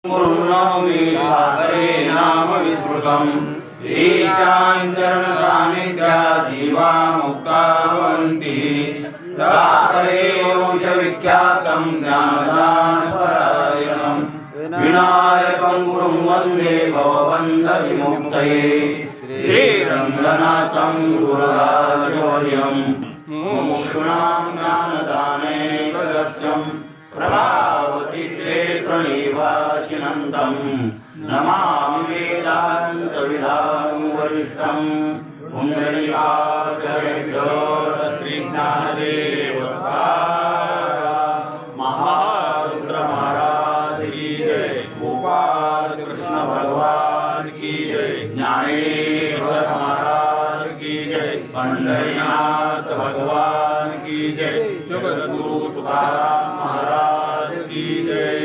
गुरुनौमि सागरे नाम विस्मृतम् ईशान्यचरणसान्निध्या जीवा मुक्ता भवन्ति। सागरे वंशविख्यातं ज्ञानदानपरायणं विनायकं गुरुं वन्दे भवबन्धविमुक्तये। श्रीरङ्गनाथं गुरुराजवर्यं मुमुक्षूणां ज्ञानदाने प्रदर्शम् प्रभावती क्षेत्रनिवासिनन्तं नमामि वेदान्तविदां वरिष्ठं। पुण्डरीकाक्षरेभ्यो श्रीज्ञानदेव महारुद्र महाराज की जय। गोपाल कृष्ण भगवान की जय। ज्ञानेश्वर महाराज की जय। पंढरीनाथ भगवान की जय। जगद्गुरु तुकाराम महाराज की जय।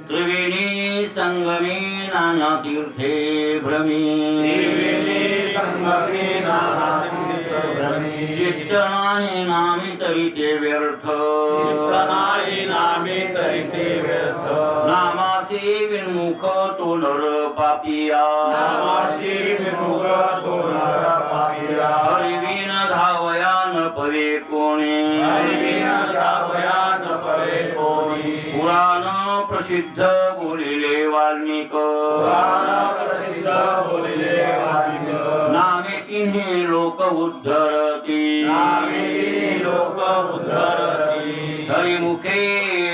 त्रिवेणी संगमे नाना तीर्थे भ्रमी। त्रिवेणी संगमे नाना तीर्थे भ्रमी। चित्त नाही नामी तरी ते व्यर्थ। चित्त नाही नामी तरी ते व्यर्थ। नामासी विन्मुख तो नर पापिया। नामासी विन्मुख तो नर पापिया। हरिविन धावया न पवे कोणी। हरिविन धावया न पवे कोणी। पुराण प्रसिद्ध बोलिले वाल्मिक। पुराण प्रसिद्ध बोलिले वाल्मिक। नामे किन्ही लोक उद्धरती। नामे किन्ही लोक उद्धरती। हरिमुखे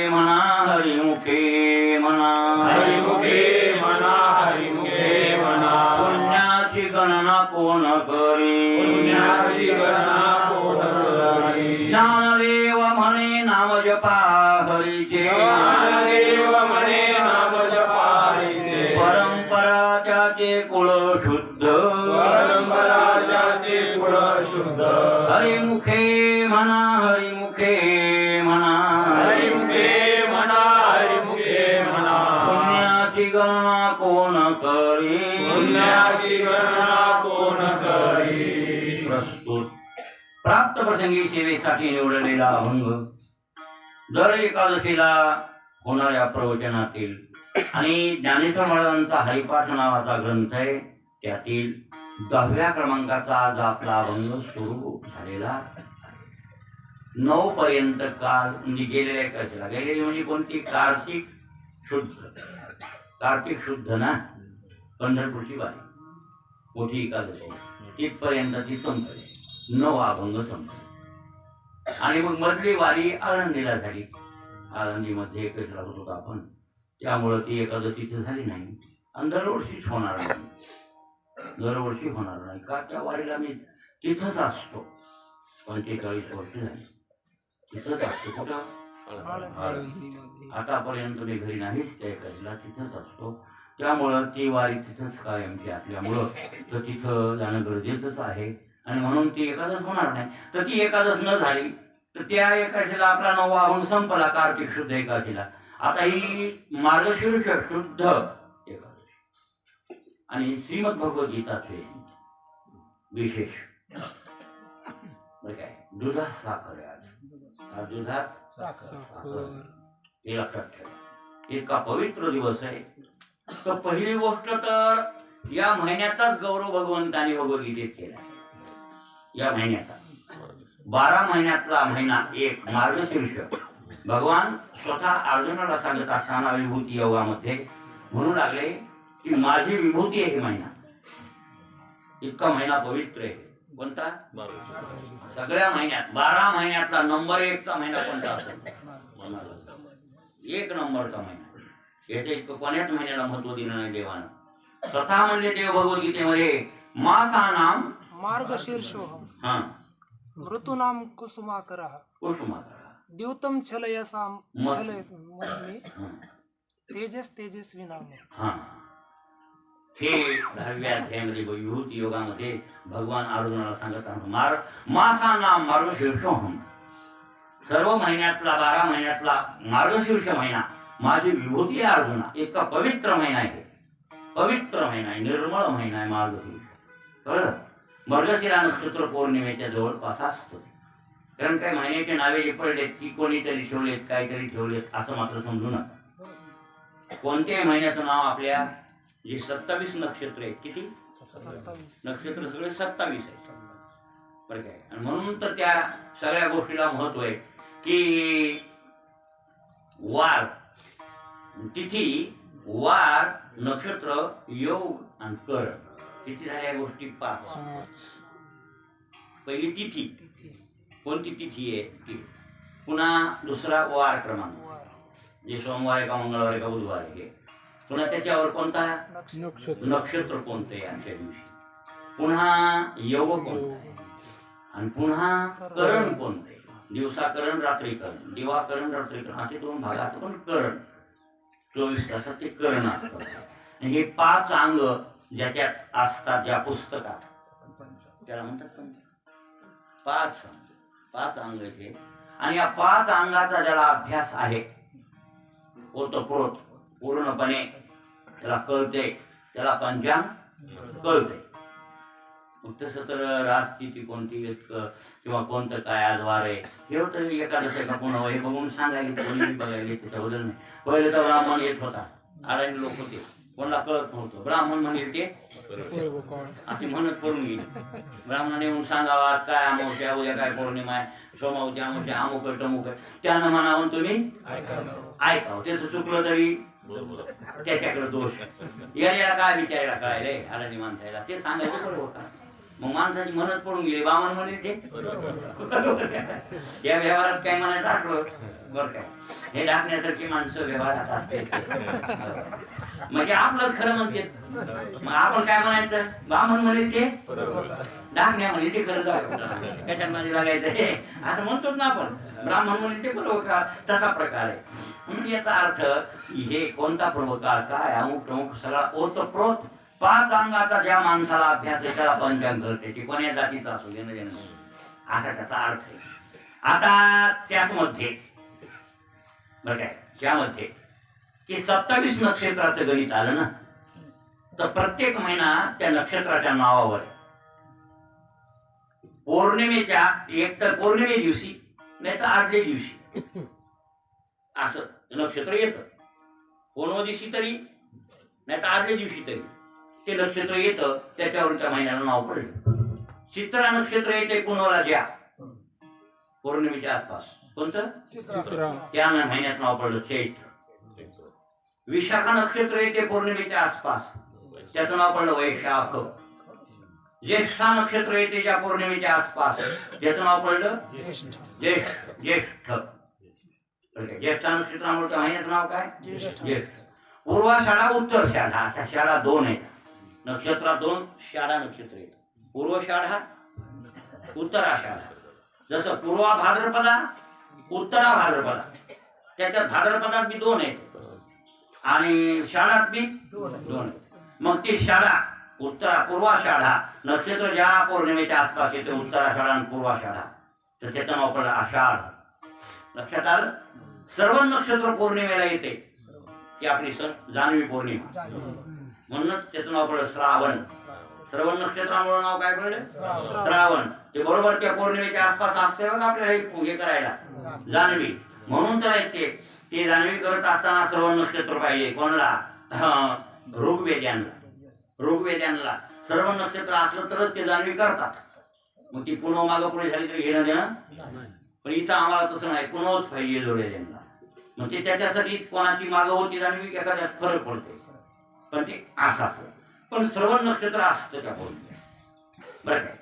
म्हणा हरिमुखे म्हणा। हरिमुखे म्हणा हरिमुखे म्हणा। पुण्याची गणना कोण करी। पुण्याची गणना कोण करी। ज्ञानदेव म्हणे नाम जपा हरीचे। ज्ञानदेव म्हणे नाम जपा हरीचे। परंपरा त्याचे कुळ शुद्ध। परंपरा त्याचे कुळ शुद्ध। हरिमुखे म्हणा हरिमुखे म्हणा। हरिमुखे म्हणा हरिमुखे म्हणा। पुण्याची गणना कोण करी। पुण्याची गणना कोण करी। प्रस्तुत प्राप्त प्रसंगी सेवेसाठी निवडलेला अभंग दर एकादशीला होणाऱ्या प्रवचनातील आणि ज्ञानेश्वर महाराजांचा हरिपाठ नावाचा ग्रंथ आहे, त्यातील 10व्या क्रमांकाचा आज आपला अभंग सुरू झालेला आहे। 9 पर्यंत काल म्हणजे गेलेल्या एकादशीला, गेलेली म्हणजे कोणती? कार्तिक शुद्ध। कार्तिक शुद्ध ना, पंढरपूरची वारी मोठी एकादशी तिथपर्यंत ती संपली। 9 अभंग संपले आणि मग मधली वारी आळंदीला झाली। आळंदीमध्ये एकच राहत होतो आपण, त्यामुळं ती एकादशी तिथे झाली नाही आणि दरवर्षीच होणार नाही। दरवर्षी होणार नाही का? त्या वारीला मी तिथंच असतो। 45 वर्ष झाली तिथंच असतो। कुठं? आतापर्यंत मी घरी नाहीच, त्या एकादशीला तिथंच असतो। त्यामुळं ती वारी तिथंच कायमची असल्यामुळं तर तिथं जाणं गरजेचंच आहे आणि म्हणून ती एकादश होणार नाही। तर ती एकादश न झाली तर त्या एकादशीला आपला 9वा अभंग संपला, कार्तिक शुद्ध एकादशीला। आता ही मार्गशीर्ष शुद्ध एकादशी आणि श्रीमद भगवद्गीताचे विशेष काय दुधात साखर आहे। आज दुधात साखर हे लक्षात ठेवा। इतका पवित्र दिवस आहे। तर पहिली गोष्ट तर या महिन्याचाच गौरव भगवंतांनी भगवद्गीतेत केला। या महिन्याचा 12 महिन्यातला महिना एक मार्गशीर्ष भगवान स्वतः अर्जुनाला सांगत असताना विभूती योगामध्ये म्हणू लागले की माझी विभूती आहे ही महिना। इतका महिना पवित्र आहे। कोणता? सगळ्या महिन्यात 12 महिन्यातला नंबर 1चा महिना कोणता असेल? 1 नंबरचा महिना। याच्या इतकं कोण्याच महिन्याला महत्व दिलं नाही देवानं। स्वतः म्हणजे देव भगवद्गीतेमध्ये मासानाम मार्गशीर्षोऽहम् हा ऋतूनां कुसुमाकरः द्यूतं छलयसां छलयन्मस्मि तेजस्विनाम। हा हे 10व्या अध्यायामध्ये विभूती योगामध्ये भगवान अर्जुनाला सांगत आहेत मासानाम मार्गशीर्षोऽहम्। सर्व महिन्यातला 12 महिन्यातला मार्गशीर्ष महिना माझी विभूती आहे अर्जुना। इतका पवित्र महिना आहे, पवित्र महिना आहे, निर्मळ महिना आहे मार्गशीर्ष। कळलं? मर्गशिरा नक्षत्र पौर्णिमेच्या जवळपास असतो। कारण काय महिन्याचे नावे जे पडलेत की कोणीतरी ठेवलेत, काहीतरी ठेवलेत असं मात्र समजू नका। कोणत्याही महिन्याचं नाव आपल्या जे 27 नक्षत्र आहेत, किती 27 नक्षत्र सगळे 27 आहेत बरं काय. आणि म्हणून तर त्या सगळ्या गोष्टीला महत्व आहे की वार, तिथी, वार, नक्षत्र, योग आणि करण. किती झाल्या गोष्टी? 5. पहिली तिथी, तिथी कोणती तिथी आहे ती. पुन्हा दुसरा वार क्रमांक, वार जे सोमवार आहे का मंगळवार आहे का बुधवार आहे. पुन्हा त्याच्यावर कोणता नक्षत्र कोणतं आहे आजच्या दिवशी. पुन्हा योग कोणतं आहे आणि पुन्हा करण कोणतं आहे. दिवसाकरण, रात्रीकरण, दिवाकरण, रात्रीकरण असे 2 भागात पण करण 24 तासात ते करण असतं. आणि हे 5 अंग ज्याच्यात असतात, ज्या पुस्तकात, त्याला म्हणतात पंच. 5 अंग आहेत. आणि या 5 अंगाचा ज्याला अभ्यास आहे ओतप्रोत पूर्णपणे त्याला कळते, त्याला पंचांग कळते. मग तसं तर राजस्थिती कोणती किंवा कोणतं काय आज वार आहे हे होतं एखादं आहे का पुन्हा हे बघून सांगायला, कोणी बघायला त्याच्याबद्दल नाही. पहिले तर ब्राह्मण येत होता, अडाणी लोक होते, कोणाला कळत नव्हतं. ब्राह्मण म्हणेल ते असे म्हणत पडून गेली. ब्राह्मणाने येऊन सांगावा काय अमावस्या, उद्या काय पौर्णिमा आहे, सोमावती अमावस्या, अमुक टमुक आहे, त्यानं म्हणावं तुम्ही ऐकावं. त्याचं चुकलं तरी त्याच्याकडे दोष. याला काय विचारायला कळायले अडाणी माणसाला, ते सांगायचं बरोबर होता. मग माणसाची म्हणत पडून गेली. ब्राह्मण म्हणे ते या व्यवहारात काय म्हणायचं आठवलं बरं काय. हे टाकण्यासारखी माणसं व्यवहारात असते म्हणजे आपलंच खरं म्हणते. मग आपण काय म्हणायचं, ब्राह्मण म्हणे ते डाकण्या म्हणे ते खरं त्याच्यामध्ये लागायचं हे असं म्हणतोच ना आपण. ब्राह्मण म्हणे ते बरोबर का, तसा प्रकार आहे. म्हणून याचा अर्थ हे कोणता प्रकार काय अमुक टमुक सगळा ओतप्रोत 5 अंगाचा ज्या माणसाला अभ्यास आहे त्याला पंचांग करते. ते कोण्या जातीचा असू दे ना, असा त्याचा अर्थ आहे. आता त्यामध्ये बरं काय, त्यामध्ये की 27 नक्षत्राचं गणित आलं ना, तर प्रत्येक महिना त्या नक्षत्राच्या नावावर पौर्णिमेच्या, एक तर पौर्णिमे दिवशी नाही तर आदल्या दिवशी असं नक्षत्र येतं. कोणत्या दिवशी तरी नाही तर आदल्या दिवशी तरी ते नक्षत्र येतं, त्याच्यावर त्या महिन्याला नाव पडलं. चित्रा नक्षत्र येते कुणाला ज्या पौर्णिमेच्या आसपास, कोणतं त्या महिन्यात नाव पडलं चैत्र. विशाखा नक्षत्र येते पौर्णिमेच्या आसपास, त्याचं नाव पडलं वैशाख. ज्येष्ठा नक्षत्र येते ज्या पौर्णिमेच्या आसपास, त्याचं नाव पडलं ज्येष्ठ. ज्येष्ठा नक्षत्रामुळे त्या महिन्याचं नाव काय ज्येष्ठ. पूर्वाषाढा, उत्तरषाढा अशा शाळा 2 आहेत. नक्षत्रात 2 शाळा नक्षत्र आहेत, पूर्वषाढा, उत्तराषाढा. जसं पूर्वा भाद्रपदा, उत्तरा भाद्रपदा, त्याच्यात भाद्रपदात बी 2 आहेत आणि शाळात बी 2 आहेत. मग ती शाळा उत्तरा पूर्वाषाढा नक्षत्र ज्या पौर्णिमेच्या आसपास येते, उत्तराषाढा आणि पूर्वाषाढा, तर त्याचं नाव पडलं आषाढ. लक्षात आलं. सर्व नक्षत्र पौर्णिमेला येते ती आपली जान्हवी पौर्णिमा, म्हणूनच त्याचं नाव पडलं श्रावण. श्रवण नक्षत्रामुळे नाव काय पडलं श्रावण. ते बरोबर त्या पौर्णिमेच्या आसपास असते बघा आपल्याला हे करायला जान्हवी, म्हणून तर ते जान्हवी करत असताना श्रवण नक्षत्र पाहिजे. कोणाला? ऋग्वेद्यांना श्रवण नक्षत्र असलं तरच ते जान्हवी करतात. मग ती पुन्हा मागं पुढे झाली तरी घेणं देणं. पण इथं आम्हाला तसं नाही, पुन्हाच पाहिजे जोड्या. मग ते त्याच्यासाठी कोणाची मागं होती जान्हवी एखाद्यात फरक पडते, पण ते असं पण श्रवण नक्षत्र असतं त्या पौर्णिमेला बरं काय.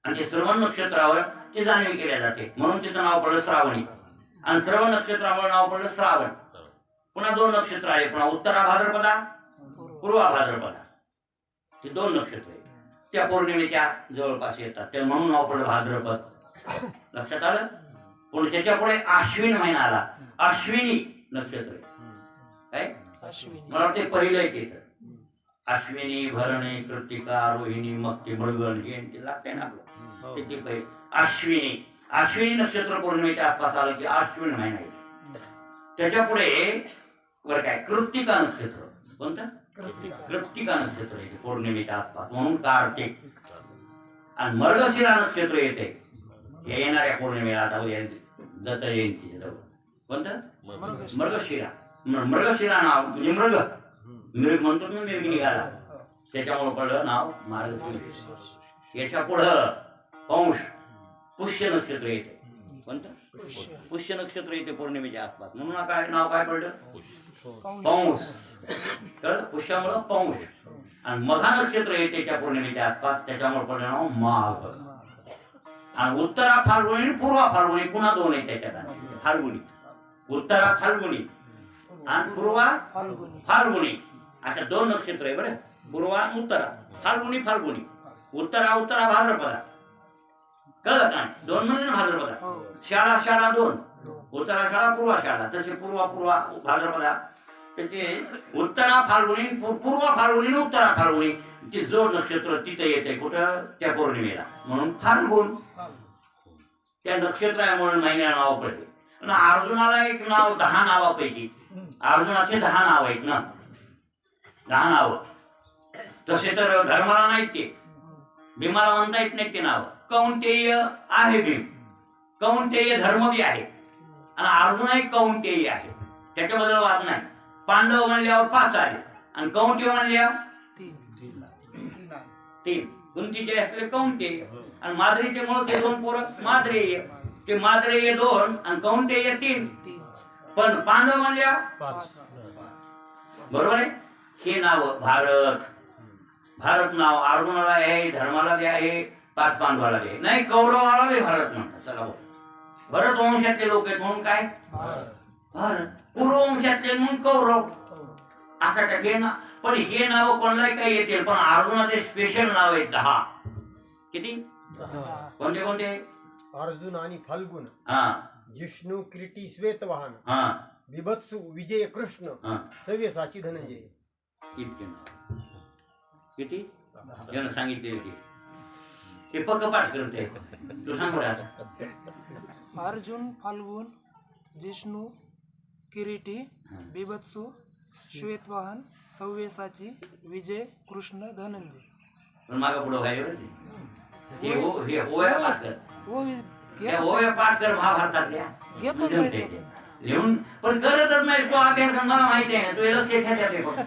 आणि ते श्रवण नक्षत्रावर ते जान्हवी केल्या जाते, म्हणून तिचं नाव पडलं श्रावणी. आणि श्रवण नक्षत्रामुळे नाव पडलं श्रावण. पुन्हा 2 नक्षत्र आले, पुन्हा उत्तरा भाद्रपदा, पूर्वा भाद्रपदा. ते 2 नक्षत्र आहेत त्या पौर्णिमेच्या जवळपास येतात, ते म्हणून नाव पडलं भाद्रपद. लक्षात आलं. पण त्याच्या पुढे आश्विन महिना आला. अश्विनी नक्षत्र काय मला ते पहिलं एक येतं. अश्विनी, भरणी, कृतिका, रोहिणी, मग ते मृगण हे लागतंय ना आपलं, ते पहिले अश्विनी नक्षत्र पौर्णिमेच्या आसपास आलं की अश्विन महिना येतो. त्याच्या पुढे वर काय कृतिका नक्षत्र, कोणतं कृतिका नक्षत्र येते पौर्णिमेच्या आसपास, म्हणून कार्तिक. आणि मृगशिरा नक्षत्र येते येणाऱ्या पौर्णिमेला, आता दत्त जयंतीच्या जवळ, कोणतं मृगशिरा. मृगशिरा नाव म्हणजे मृग म्हणतो ना मृग निघाला, त्याच्यामुळे पडलं नाव मार्गशीर्ष. याच्या पुढं पौष पुष्य नक्षत्र येते. कोणतं? पुष्य नक्षत्र येते पौर्णिमेच्या आसपास, म्हणून काय नाव काय पडलं? पौष. कळलं? पुष्यामुळं पौष. आणि मघा नक्षत्र येते त्या पौर्णिमेच्या आसपास, त्याच्यामुळे पडलं नाव माघ. आणि उत्तरा फाल्गुनी पूर्वा फाल्गुनी पुन्हा दोन आहे त्याच्यात. फाल्गुनी, उत्तरा फाल्गुनी आणि पूर्वा फाल्गुनी अशा दोन नक्षत्र आहे बरं. पूर्वा आणि उत्तरा, फाल्गुनी फाल्गुनी. उत्तरा भाद्रपदा. कळलं का? दोन म्हणजे भाद्रपदा. शाळा दोन, उत्तरा शाळा पूर्वा शाळा. तसे पूर्वा भाद्रपदा. त्याचे उत्तरा फाल्गुनी पूर्वा फाल्गुनी उत्तरा फाल्गुनी ती जोड नक्षत्र तिथे येते. कुठं? त्या पौर्णिमेला, म्हणून फाल्गुन. त्या नक्षत्रामुळे महिन्याला नाव पडते. आणि अर्जुनाला एक नाव 10 नावापैकी, अर्जुनाचे 10 नाव आहेत ना, 10 नाव. तसे तर धर्माला नाहीत ते, भीमाला म्हणता येत नाहीत ते नाव. कौंतेय आहे भीम, कौंतेय धर्म बी आहे, आणि अर्जुनही कौंतेय आहे, त्याच्याबद्दल वाद नाही. पांडव म्हणल्यावर 5 आले, आणि कौंतेय म्हणल्यावर 3. कुंतीचे असले कौंतेय, आणि माद्रीचे मुळे ते 2 पोरं माद्रेय. ते माद्रेय 2 आणि कौंतेय 3. पण पांडव म्हणल्यावर 5. बरोबर आहे. हे नाव भारत नाव अर्जुनाला आहे, धर्माला बी आहे, 5 पांडवाला बी आहे. नाही, कौरवाला बी भारत म्हणतात. चला, भरत वंशातले लोक आहेत म्हणून काय भारत, पूर्व वंशातले म्हणून कौरव असा टाके ना. पण हे नाव कोणालाही काही येतील, पण अर्जुनाचे स्पेशल नाव आहे 10. किती? 10. कोणते कोणते? अर्जुन आणि फाल्गुन, हा, जिष्णू किरीटी श्वेतवाहन, हा, बिभत्सु विजय कृष्ण, हा, सव्यसाची धनंजय. इतके नाव. किती जण सांगितले ते पक्क पाठ करते. तू सांग बरं आता. अर्जुन, फाल्गुन, जिष्णू, किरीटी, बिभत्सु, श्वेतवाहन, सव्यसाची, विजय, कृष्ण, धनंजय. पण मागं पुढं व्हायला हे ओव्या पाठ कर. घेतो ओव्या पाठ कर महाभारतातल्या. नाही. लिहून पण करतच नाही तो अभ्यास. मला माहिती आहे, तू लक्ष ठेवायचे फक्त.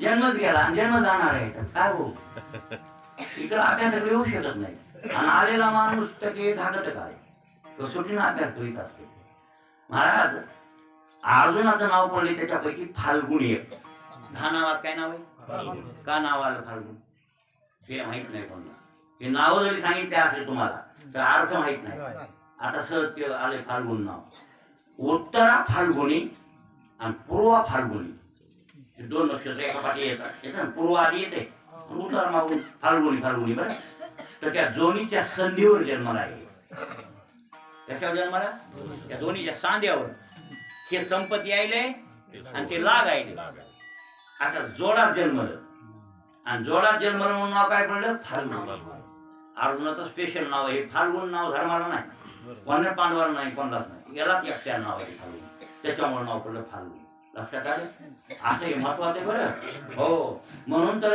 जन्मच गेला आणि जन्म जाणार आहे, काय हो इकडं अभ्यासाकडे येऊ शकत नाही. आणि आलेला माणूस टके 10% आहे, तो सुटीनं अभ्यास करीत असते. महाराज अर्जुनाचं नाव पडले त्याच्यापैकी फाल्गुनी एक. 10 नावात काय नाव आहे? का नाव आलं फाल्गुन हे माहित नाही कोणाला. हे नाव जरी सांगितले असेल तुम्हाला तर अर्थ माहित नाही. आता सत्य आले फाल्गुन नाव. उत्तरा फाल्गुनी आणि पूर्वा फाल्गुनी हे 2 नक्षत्र एका पाठी येतात. पूर्व आधी येते, उत्तरा मागून फाल्गुनी बरं. तर त्या दोन्हीच्या संधीवर जन्माला आहे. कशावर जन्माला? त्या दोन्हीच्या सांध्यावर. हे संपत्ती आले आणि ते लाग आले. आता जोडात जन्मलं, आणि जोडात जन्मलं म्हणून नाव काय पडलं? फाल्गुन. अर्जुनाचं स्पेशल नाव आहे. फाल्गुन नाव धर्माला नाही, कोणत्या पांडवाला नाही, कोणालाच नाही. यालाच एकट्या नाव आहे फाल्गुन, त्याच्यामुळे नाव पडलं फाल्गुन. लक्षात आलं? असं हे महत्वाचं आहे बरं. हो, म्हणून तर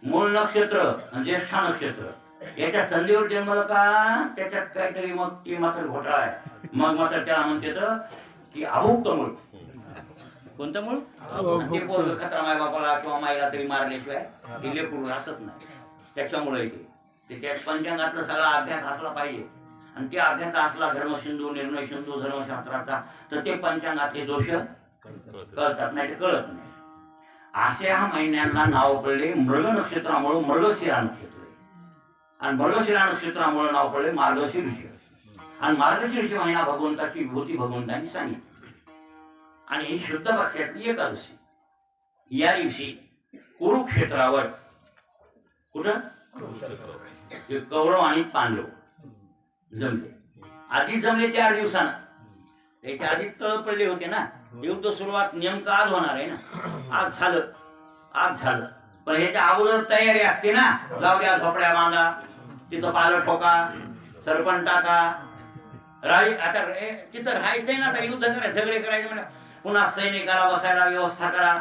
मूळ नक्षत्र आणि ज्येष्ठा नक्षत्र याच्या संधीवर जन्मलं का त्याच्यात काहीतरी मग ते मात्र घोटाळा आहे. मग मात्र त्याला म्हणते की अभुक्त मूळ. कोणतं मूळ? ते पोरग खतरा माय बापाला किंवा माईला तरी मारल्याशिवाय ते लेकरू राहतच नाही. त्याच्यामुळे ते त्यात पंचांगातला सगळा अभ्यास असला पाहिजे. आणि ते अभ्यास असला धर्मसिंधू, निर्णय सिंधू, धर्मशास्त्राचा, तर ते पंचांगातले दोष कळतात, नाही तर कळत नाही. अशा ह्या महिन्यांना नाव पडले मृग नक्षत्रामुळे मृगशिरा नक्षत्र, आणि मृगशिरा नक्षत्रामुळे नाव पडले मार्गशीर्ष. आणि मार्गशीर्ष महिना भगवंताची विभूती भगवंतांनी सांगितली. आणि ही शुद्ध पक्षातली एकादशी. या दिवशी कुरुक्षेत्रावर, कुठं? कौरव आणि पांडव जमले. आधी जमले 4 दिवसानं. त्याच्या आधी तळ पडले होते ना. युद्ध सुरुवात नेमकं आज होणार आहे ना. आज झालं. पण ह्याच्या अगोदर तयारी असते ना. जाऊ द्या, झोपड्या बांधा, तिथं पालं ठोका, सरपण टाका. आता तिथं राहायचंय ना. आता युद्ध करायचं, झगडे करायचे म्हणजे पुन्हा सैनिकाला बसायला व्यवस्था करा.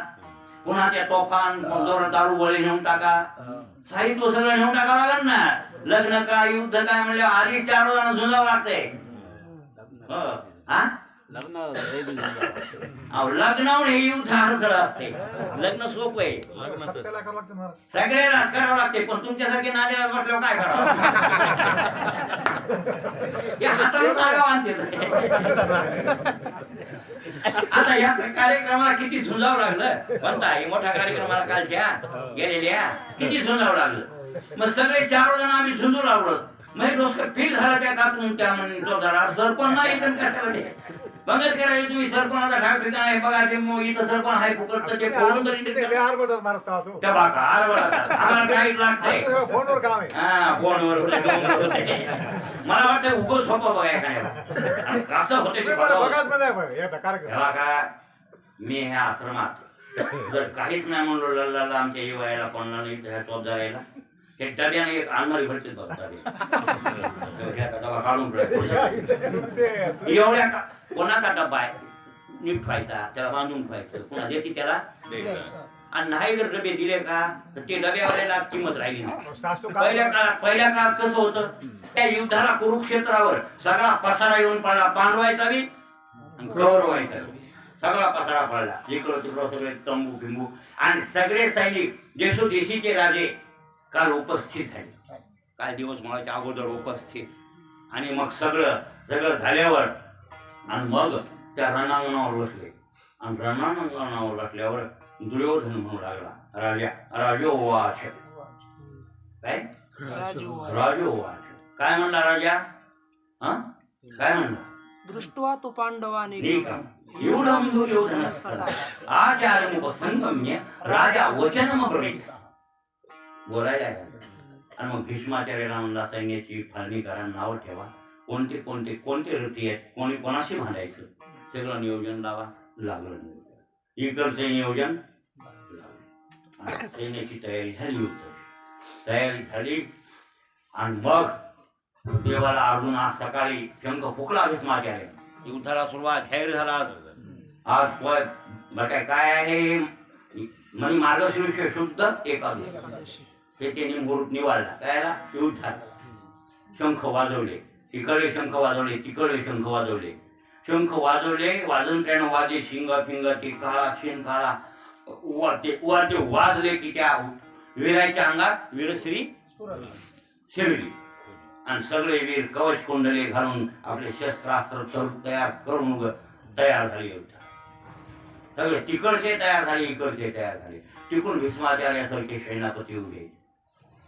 पुन्हा त्या तोफान दारू गोळे नेऊन टाका. साहित्य सगळं नेऊन टाकावं लागेल ना. लग्न काय युद्ध काय म्हणलं आधी 4 जण झुंजावं लागतंय. अहो लग्नावर हे युद्ध अडथळा असते. लग्न सोपं आहे, सगळ्यालाच करावं लागते, पण तुमच्यासारखे नादेला म्हटल्यावर काय करावं? या हाताला जागा बांधते. आता या कार्यक्रमाला किती झुंजावं लागलं म्हणता, हे मोठ्या कार्यक्रमाला कालच्या गेलेल्या किती झुंजावं लागलं. मग सगळे 4 जण आम्ही झुंजू लागलो. मग डोसकं फील झाला त्या कातून त्या म्हणून सरपण नाही तर कशाला ते बंगत करायला तुम्ही सरपणाचा ठाक ठिकाण आहे बघा. ते मग इथं सरपण आहे फुकटचं ते फोडून तरी त्या बाका आम्हाला काही लागतंय. हा फोनवर होते. मला वाटतं उगो सोपं बघाय काय कसं होते ते बघा का. मी ह्या आश्रमात जर काहीच नाही म्हणलो लल्ला आमच्या युवायला कोणाला नाही त्या चौबदारायला हे डब्याने एक अलमारी भरते डबा काढून एवढ्या कोणाचा डबा आहे नीट ठेवायचा, त्याला बांधून ठेवायचं, पुन्हा देते त्याला आणि नाही जर डबे दिले का तर ते डब्यावाल्याला किंमत राहिली नाही. पहिल्या काळात कसं होतं, त्या युद्धाला कुरुक्षेत्रावर सगळा पसारा येऊन पडला, पांडवायचा बी आणि कवर व्हायचा सगळा पसारा पडला. इकडं तिकडं सगळे तंबू बिंबू आणि सगळे सैनिक देशोदेशीचे राजे काल उपस्थित झाले. काय दिवस म्हणायच्या अगोदर उपस्थित आणि मग सगळं झाल्यावर आणि मग त्या रणांगणावर बसले आणि रणांगणावर बसल्यावर दुर्योधन म्हणू लागला, राजोवाच. काय राजोवाच काय म्हणला राजा? काय म्हणला? दृष्ट्वा तु पांडवानी एवढं दुर्योधन आचार्यमुपसंगम्य राजा वचनमब्रवीत. बोलायला आणि मग भीष्माचार्याला म्हणला सैन्याची फाळणी करा, नाव ठेवा, कोणते रथी आहेत, कोणी कोणाशी भांडायचं सगळं नियोजन लावा. लागलं इकडचं नियोजन सैन्याची तयारी झाली आणि मग देवाला अर्जुन आज सकाळी शंख फुकला भीष्माचार्य. युद्धाला सुरुवात जाहीर झाला. आज काय आहे म्हणजे मार्गशीर्ष शुद्ध एकादशी हे त्यांनी मुहूर्त निवडला. कायला युद्धात शंख वाजवले, इकडे शंख वाजवले, तिकडे शंख वाजवले, शंख वाजवले, वाजंत्र्यानं वाजे शिंग फिंग ते काळा शेण काळा ते वाजले की त्या वीराच्या अंगात वीरश्री शिरली आणि सगळे वीर कवच कुंडले घालून आपले शस्त्रास्त्र तयार करून तयार झाले. युद्ध सगळे तिकडचे तयार झाले, इकडचे तयार झाले. तिकडून भीष्माचार्यासारखे सेनापती उभे,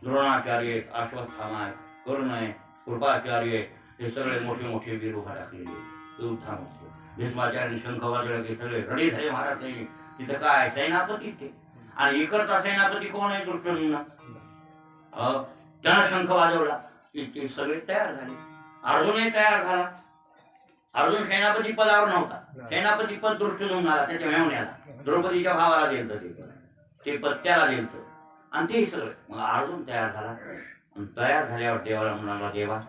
द्रोणाचार्य, अश्वत्थामा, कर्ण, कृपाचार्य हे सगळे मोठे मोठे वीर उभा टाकलेले युद्धामध्ये. भीष्माचार्याने शंख वाजवला की सगळे रडी झाले महाराज. तिथं काय सेनापती ते आणि इकडचा सेनापती कोण आहे? दुर्योधन. त्यानं शंख वाजवला की ते सगळे तयार झाले. अर्जुनही तयार झाला. अर्जुन सेनापती पदावर नव्हता, सेनापती पद दुर्योधन आला त्याच्या मेवण्याला, द्रौपदीच्या भावाला दिलं ते पद त्याला दिलं आणि ते सगळं. मग अर्जुन तयार झाला आणि तयार झाल्यावर देवाला म्हणाला, देवा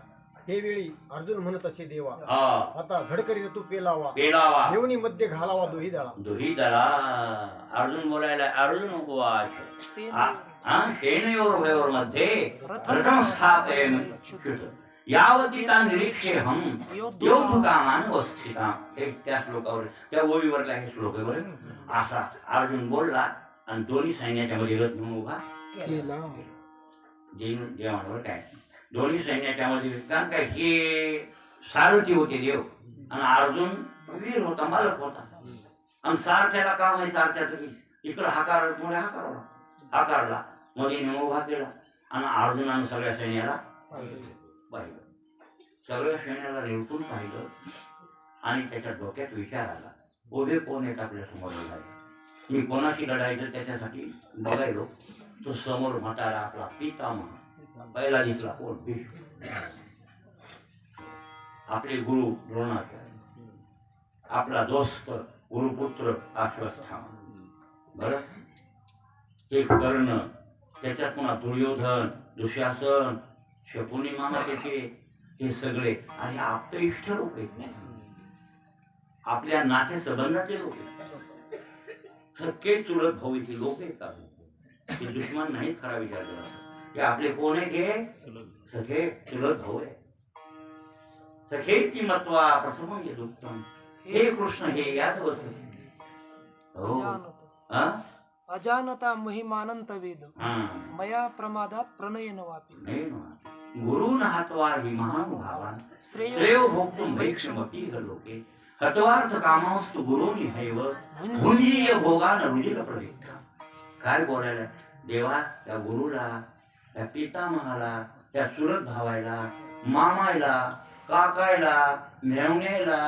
हे वेळी अर्जुन म्हणत असे, देवा आता धडकरी तू पेलावा देवनी मध्ये घालावा दोही दळा. अर्जुन बोलायला, अर्जुन उपवास सेनयोर्भयोर मध्ये प्रथम स्थापयेत् यावतीता निरीक्षेहम योद्धुकामान वस्थिताम. त्या श्लोकावर त्या ओळीवरला हे श्लोक आहे बरं. असा अर्जुन बोलला आणि दोन्ही सैन्याच्या मध्ये रथ म्हणून उभा केला. देवांवर काय दोन्ही सैन्याच्या मध्ये, कारण काय हे सारथी होते देव आणि अर्जुन वीर होता, मालक होता. आणि सारथ्याला काम आहे, सारथ्याचं इकडं हाकारला मध्ये उभा केला आणि अर्जुनानं सगळ्या सैन्याला पाहिलं, सगळ्या सैन्याला रेवटून पाहिलं आणि त्याच्या डोक्यात विचार आला, उभे कोण आहेत आपल्या समोर लढायला, मी कोणाशी लढायचं त्याच्यासाठी बघायलो. तो समोर म्हातारा आपला पितामह पहिला दिसला, कोण? भीष्म. आपले गुरु द्रोणाचार्य, आपला दोस्त गुरुपुत्र अश्वत्थामा. बरं, हे कर्ण, त्याच्यात पुन्हा दुर्योधन, दुःशासन, शकुनी मामा त्याचे, हे सगळे आणि आपले इष्ट लोक आहेत, आपल्या नाते संबंधाचे लोक आहेत, सख्खे चुलत भाऊ इथे लोक आहेत. ते दुश्मन नाही खरा विचार करा. हे आपले कोण आहे? हे सखे चुलत भाऊ आहे. सखे ती मत्वा प्रसमं यदुक्तम हे कृष्ण हे यात बस. हो हा? अजानता महिमानंत वेद हा. मया प्रमादात प्रणयन वापी. नाही ना. गुरुन हत्वा हि महानुभावान श्रेयो श्रेयो भोक्तुम वैक्षमपि लोके हत्वार्थ कामास्तु गुरुनि हैव भुंजीय भोगान रुजिर प्रवृत्ता. काय बोलायला देवा, त्या गुरुला, त्या पितामहाला, त्या सुरत भावायला, मामायला, काकायला, मेवण्याला,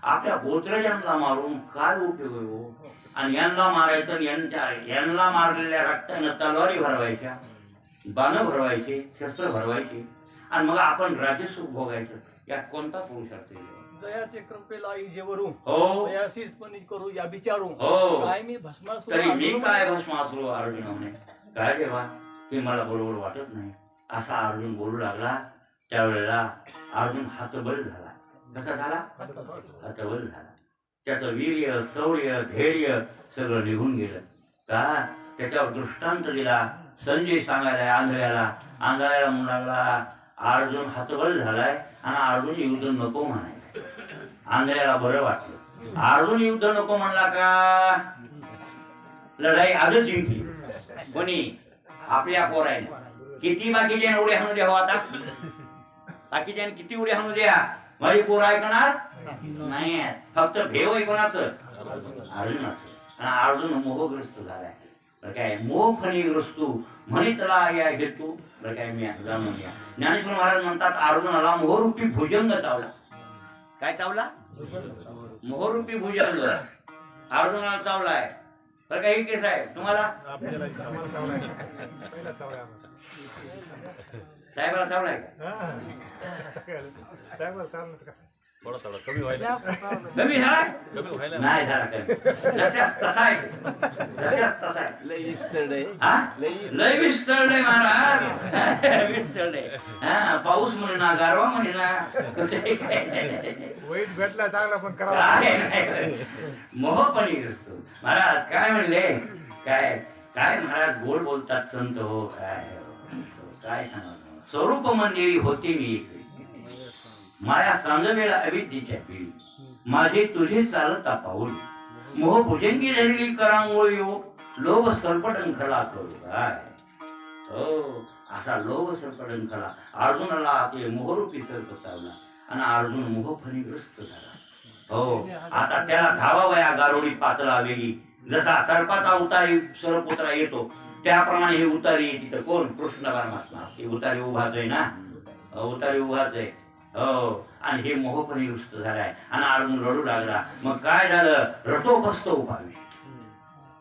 आपल्या गोत्रजांना मारून काय उपयोग आहे हो? आणि यांना मारायचं आणि यांना मारलेल्या रक्तानं तलवारी भरवायच्या, बाण भरवायचे, शस्त्र भरवायचे, आणि मग आपण राज्यसुख भोगायचं. यात कोणता पुरुषार्थ आहे? जयाचे कृपेला इजेवरू हो जयाशीच पण करू या विचारू हो. काय मी भस्मासुर तरी मी अर्जुन काय भस्मासुर अर्जुन म्हणे. काय देवा, ते मला बरोबर वाटत नाही. असा अर्जुन बोलू लागला. त्यावेळेला अर्जुन हतबल झाला. कसा झाला? हतबल झाला. त्याचं वीर्य, शौर्य, धैर्य सगळं निघून गेलं. का? त्याच्यावर दृष्टांत दिला. संजय सांगायला आंधळ्याला म्हणू लागला, अर्जुन हतबल झालाय आणि अर्जुन युद्ध नको म्हणायला. आंधळ्याला बरं वाटलं. अर्जुन युद्ध नको म्हणला का लढाई आजच जिंकली. कोणी? आपल्या पोरायने. किती बाकीच्या उड्या हाणू द्या हो आता, बाकीच्या किती उड्या हाणू द्या, माझी पोर ऐकणार नाही. फक्त भेव आहे कोणाचं? अर्जुनाचं. आणि अर्जुन मोहग्रस्त झालाय. बरं काय, मोह फणीग्रस्तू म्हणितला या हेतू. बरं काय, मी जाणून घ्या. ज्ञानेश्वर महाराज म्हणतात अर्जुनाला मोहरूपी भुजंग चावला. काय चावला? मोहरूपी भुजंग अर्जुनाला चावलाय. बरं काय, ही केस आहे तुम्हाला साहेबाला चावलाय का? जास्त चालू. कमी झालाय? नाही झाला कमी. जशास तसा आहे. जशास तसा आहे. लय विस्तळलंय महाराज. विस्तळलंय. हा, पाऊस म्हणे ना, गारवा म्हणे ना. वाईट भेटला चांगला पण करावा. मोहपणी असतो महाराज. काय म्हणले? काय काय महाराज गोड बोलतात संत हो. काय सांगा, स्वरूप मंदिरी होती मी माया सांगवेला अविद्येच्या पिढी, माझे तुझे चालता पाऊल, मोह भुजंगी धरली करांगोळी हो, लोभ सर्पडंखला करू. काय हो, असा लोभ सर्पडंखला अर्जुनाला ते मोहरूपी सर्प चावला आणि अर्जुन मोहफणीग्रस्त झाला. हो, आता त्याला धावावया गारोडी पातळा वेगी. जसा सर्पाचा उतारी सर्पोत्रा येतो त्याप्रमाणे हे उतारी येते. तर कोण? कृष्ण परमात्मा. हे उतारी उभाच आहे ना, उतारी उभाच आहे. हो, आणि हे मोहफणीग्रस्त झालाय आणि अर्जुन रडू लागला. मग काय झालं? रटोपस्त उपावी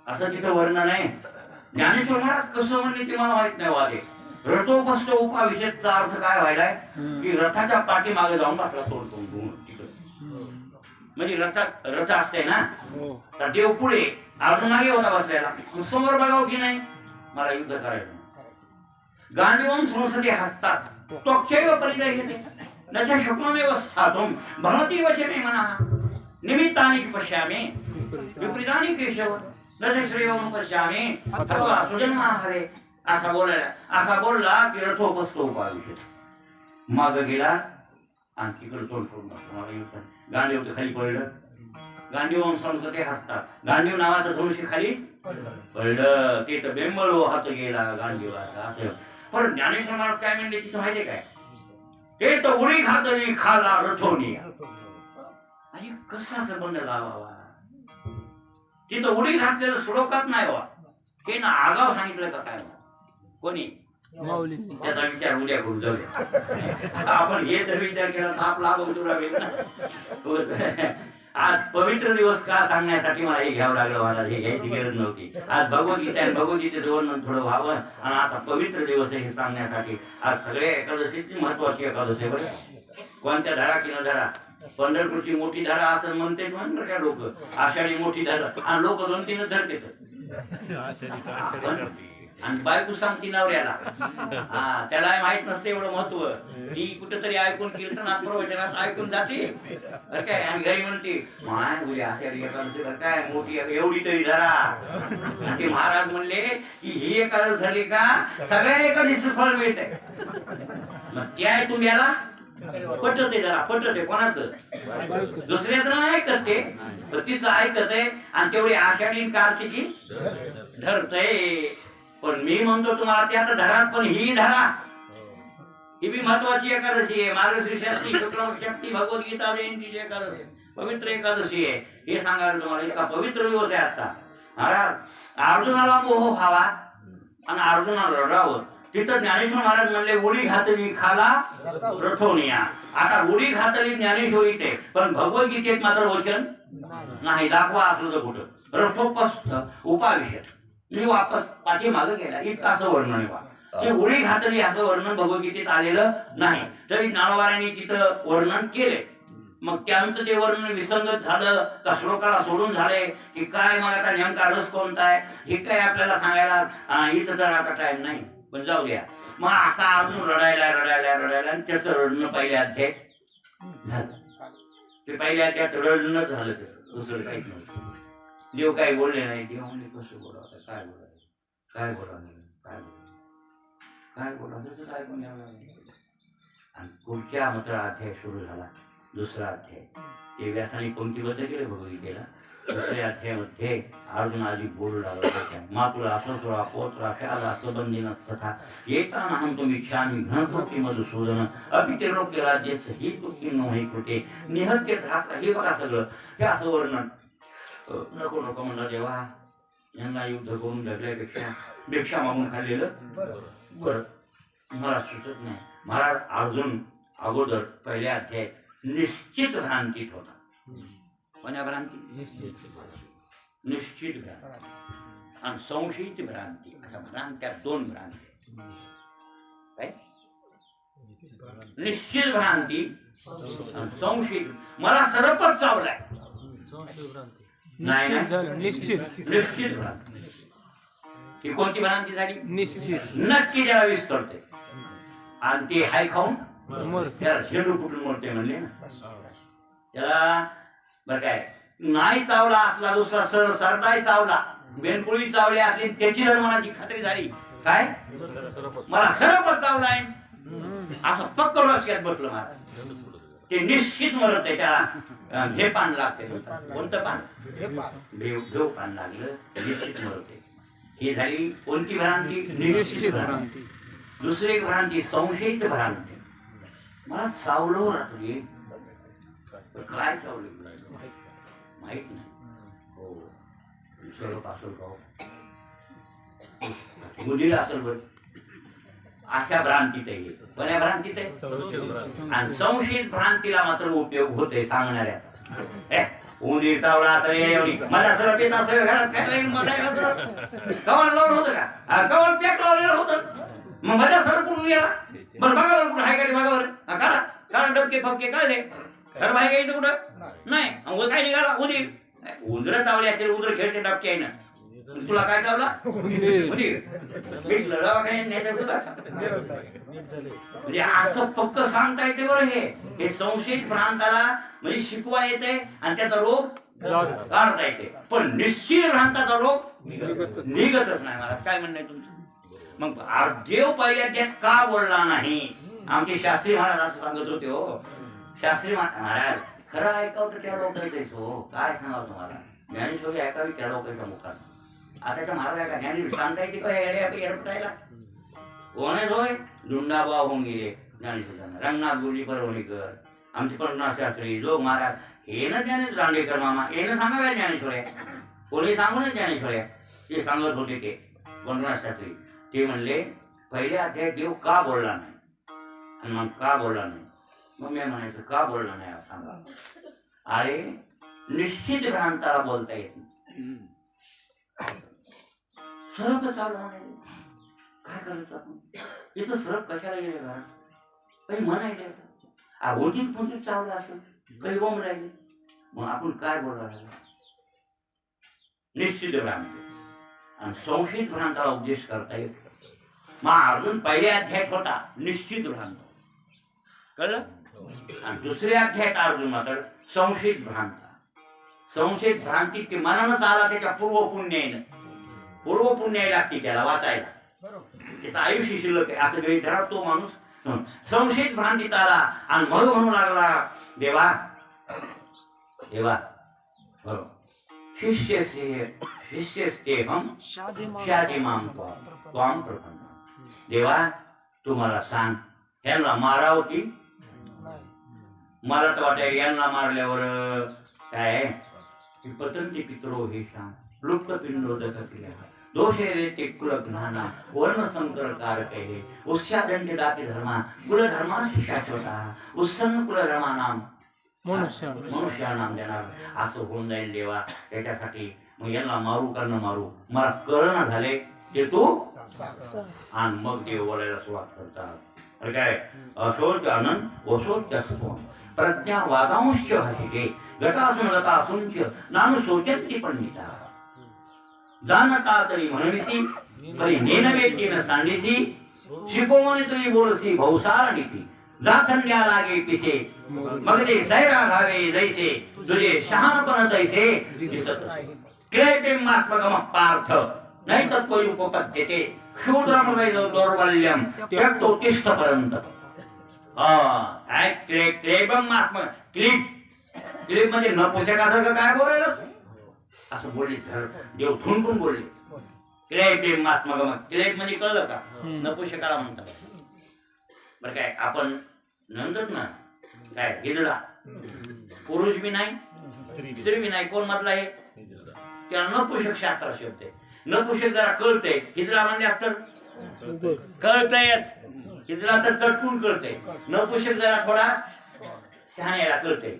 असं तिथं वर्णन आहे. ज्ञानेश्वर महाराज कसं म्हणले ते मला माहित नाही. वादे रथोपस्थ उपाविषेचा अर्थ काय व्हायलाय की रथाच्या पाठीमागे जाऊन बसला तोडतो तिकडे. म्हणजे रथ असते ना, तर देव पुढे, अर्जुन मागे होता बसलेला. समोर बघावं की नाही, मला युद्ध करायचं. गांडीवम संसदे हसतात त्वक्षैव परिचय घेते नच शक्नमेव स्थातुम भवती वचे मे मना निमित्तानि पश्यामि विपरीतानि केशव नच श्रेयं पश्यामि अथवा सुजन्मा हरे. असा बोलला की रथोपस्थ उपाविषेत. माग गेला आणि तिकडे तोड सोडून गांडीव तर खाली पडलं. गांडीव संसदे हसतात. गांडीव नावाचं धनुष्य खाली पडलं. ते तर बेंबळो हात गेला गांडीवाचा. असं पण ज्ञानेश्वर महाराज काय म्हणले तिथं माहितीये काय? ते तर उडी खातली खाला रथोनी. आणि कसा संबंध लावावा? तिथं उडी घातलेलं श्लोकात नाही वा, हे ना आगाव सांगितलं का काय? कोणी? त्याचा विचार उद्या करू जाऊ. आपण हे जर विचार केला तर आपला अवधूरा होईल ना. आज पवित्र दिवस का सांगण्यासाठी मला हे घ्यावं लागलं महाराज. हे घ्यायची गरज नव्हती. आज भगवद्गीतेचं वर्णन थोडं व्हावं आणि आता पवित्र दिवस हे सांगण्यासाठी आज सगळ्या एकादशीची महत्वाची एकादशी आहे. बरं, कोणत्या धारा की न धारा? पंढरपूरची मोठी धारा असं म्हणते म्हणून का लोक. आषाढी मोठी धारा आणि लोक 2-3 धरते. आणि बायको सांगती नवऱ्याला, त्याला माहित नसते एवढं महत्व. ती कुठेतरी ऐकून कीर्तनात प्रवचनात ऐकून जाते बरं काय, आणि घरी म्हणते माय उद्या आषाढी एकादशी बरं काय मोठी एवढी तरी धरा. ते महाराज म्हणले की ही एकादशी धरली का सगळ्या एकादशीचं फळ मिळतंय. मग त्या तुम्ही याला पटते जरा पटते कोणाचं दुसऱ्याचं नाही ऐकत ते पण तिचं ऐकत आहे आणि तेवढी आषाढी कार्तिकी धरतय. पण मी म्हणतो तुम्हाला ते आता धरात पण ही धरा, ही बी महत्वाची एकादशी आहे. मार्गशीर्ष शुक्ल शक्ती भगवद्गीता जयंतीची एकादशी पवित्र एकादशी आहे. हे सांगायला तुम्हाला इतका पवित्र दिवस आहे आजचा. महाराज अर्जुनाला मोह व्हावा आणि अर्जुनाला रडावं. तिथं ज्ञानेश्वर महाराज म्हणले उडी घातली खाला रथोनिया. आता उडी घातली ज्ञानेश्वरीत आहे पण भगवद्गीतेत मात्र वचन नाही. दाखवा असलं तर कुठं रथोपस्थ उपाविशत मी वापस पाठीमागं गेला इतकं असं वर्णन वा. ते उडी घातली असं वर्णन भगवद्गीतेत आलेलं नाही. तरी ज्ञानोबारांनी तिथं वर्णन केले. मग त्यांचं ते वर्णन विसंगत झालं का श्लोकाला सोडून झाले की काय, मग आता नेमका रस कोणता आहे हे काय आपल्याला सांगायला इथं तर आता टाइम नाही. पण जाऊ द्या. मग असा अजून रडायला रडायला रडायला आणि त्याचं रडणं पहिल्या अध्याय झालं. ते पहिल्या अध्यायात रडणं झालं त्याचं, दुसरं काहीच नव्हतं. देव काही बोलले नाही. देव म्हणजे कसं बोलावं, काय बोलावं, काय बोलावं, काय बोलावं, काय बोलावं तसंच ऐकून घ्यावं लागलं. आणि पुढच्या मात्र अध्याय सुरू झाला. दुसरा अध्याय ते व्यासाने पंक्तीबद्ध केले भगवद्गीतेला. दुसऱ्या अध्यायामध्ये अर्जुन आधी बोलू लागला मातुला असुरा पोत्रा शाला सबंधिनस्तथा एतानहं तुमिच्छामि घनकोटी मधुसूदन अपिते लोके राज्यस्य हि कृती नोहि कृते निहत्य ठाकरा. हे बघा सगळं हे असं वर्णन. नको नको म्हणलं देवा, यांना युद्ध करून जगल्यापेक्षा भिक्षा मागून खाल्लेलं बरं. मला सुचत नाही. महाराज अर्जुन अगोदर पहिल्या अध्यायात निश्चित भ्रांतीत होता. कोण्या भ्रांती? निश्चित भ्रांती आणि संशयित भ्रांती. अशा भ्रांत्या दोन भ्रांती काय? निश्चित भ्रांती आणि संशयित. मला सरपच चावलाय नाही निश्चित निश्चित भ्रांती. ही कोणती भ्रांती झाली? निश्चित नक्की ज्याला विसरते आणि ते हाय खाऊन त्याला शेंडू कुठून मोडते म्हणले ना त्याला. बर काय नाही चावला असला दुसरा सरदाई चावला बेनकुळी चावली असली त्याची जर मनाची खात्री झाली काय मला सरपच चावलाय असं पक्क लक्षात बसलं महाराज. ते निश्चित मरत आहे. त्याला हे पान लागते. कोणतं पान? भेव पान लागलं निश्चित मरत आहे. ही झाली कोणती भ्रांती? निश्चित भ्रांती. दुसरी एक भ्रांती संशयित भ्रांती. मला चावलं रात्री काय चावलं माहित नाही. हो सर्व असेल गाव मुलीला असेल बरं. अशा भ्रांतीत आहे. कोण्या भ्रांतीत आहे? आणि संशयित भ्रांतीला मात्र उपयोग होते सांगणाऱ्याचा. उंदीर चावला तर माझा सरप येत असं घरात काय कवळ लावलं होतं का? कवळ पॅक लावलेलं होतं. मग माझा सरप कुठून गेला? बरं बघा कुठं हाय का बघा बरं. काढा कारण डबके फबके काढले. घर बाहेर घ्यायचं कुठं नाही. काय निघाला? उंदीर. उंदर चावले असेल. उंदर खेळते डबके आहे ना. तुला काय चावला? उंदीर. भेटलं दवाखान्यात नाही. म्हणजे असं फक्त सांगता येते बरं. हे संशयित भ्रांताला म्हणजे शिकवा येते आणि त्याचा रोग काढता येते. पण निश्चित भ्रांताचा रोग निघतच नाही. मला काय म्हणणं आहे तुमचं? मग देव पहिल्या त्यात का बोलला नाही? आमचे शास्त्री महाराज असं सांगत होते. हो शास्त्री महाराज खरं ऐकावं तर त्या लोकांचं हो. काय सांगावं तुम्हाला? ज्ञानेश्वरी ऐकावी त्या लोकांच्या मुखात. आताच्या महाराज ऐका ज्ञानेश्वरी सांगता येते का एरपटायला? कोण होय? धुंडाबा होऊन गेले ज्ञानेश्वरांना. रंगनाथ गुरुजी परवणीकर आमचे पन्नास शास्त्री जोग महाराज हे ना ज्ञानेश्वर दांडेकर मामा हे ना सांगाव्या ज्ञानेश्वऱ्या. कोणी सांगू नये ज्ञानेश्वऱ्या. ते सांगत होते ते पन्नास शास्त्री. ते म्हणले पहिल्या अध्यायात देव का बोलला नाही आणि मग का बोलला नाही. मग मी म्हणायचं का बोलला नाही सांगा. अरे निश्चित भ्रांताला बोलता येत नाही. सरप चालू म्हणायचं काय करायचं आपण? इथं सरप कशाला गेले घरात? काही म्हणायचं होतीच पुंतीच चावलं असं काही बोंब राहिले. मग आपण काय बोलला? निश्चित भ्रांती आणि संशयित भ्रांताला उपदेश करता येतो. मग अजून पहिल्या अध्यायात होता निश्चित भ्रांत कळलं. आणि दुसऱ्या अध्यायात अर्जुन मात्र संशयित भ्रांता. संशयित भ्रांती ते मनानच आला. त्याच्या पूर्व पुण्य लागते त्याला वाचायला. त्याचं आयुष्य शिल्लक आहे असं गृहीत धरा. तो माणूस संशयित भ्रांतीत आला आणि मग म्हणू लागला, देवा देवा बरोबर, शिष्यस्तेहम शादिमाम त्वाम प्रपन्न. देवा तू मला सांग, ह्यांना मारावं की नाही. मला तर वाटतं यांना मारल्यावर काय आहे की पतंती पितरो हे शाम लुप्त पिंडोदक क्रिया दोषे रे ते कुल ज्ञाना वर्ण संकर कारक हे उस्यादंडे दाते धर्मा कुल धर्माची शाश्वता उत्सन्न कुल धर्मानाम मनुष्यानाम देणार. असं होऊन जाईल देवा. त्याच्यासाठी मग यांना मारू का न मारू मला कळना झाले ते तू आणि मग देव बोलायला सुरुवात करतात. काय अशोच आनंद ओशोच प्रज्ञा वादांश भाषिके गतासून नानु शोचती पंडिता जाणता तरी म्हणविसी तरी नेनवे तीन सांडिसी शिकोमणी तरी बोलसी भौसार नीती जाखंद्या लागे पिसे मग ते सैरा घावे जैसे तुझे शहाणपण तैसे क्लेटे मास्मगम पार्थ नाही तत्वोपपद्यते क्षुद्रमदय दौर्बल्यम त्यक्तोत्तिष्ठपर्यंत. काय क्लेबम मास्म क्लिप म्हणजे नपुसकासारखं काय बोलायला असं बोलले. देव थुंकून बोलले क्लेब मास्मगम. क्लेब म्हणजे कळलं का, नपुसकाला म्हणतात. बरं काय आपण नंतर ना काय हिजडा पुरुष बी नाही स्त्री बी नाही, कोण म्हटलं आहे त्याला नपुसक शास्त्र शब्द आहे. नपुसक जरा कळतंय, हिजडा म्हणजे असतं कळतंयच, हिजडा तर चटकून कळतंय. नपुसक जरा थोडा शहाण्याला कळतंय,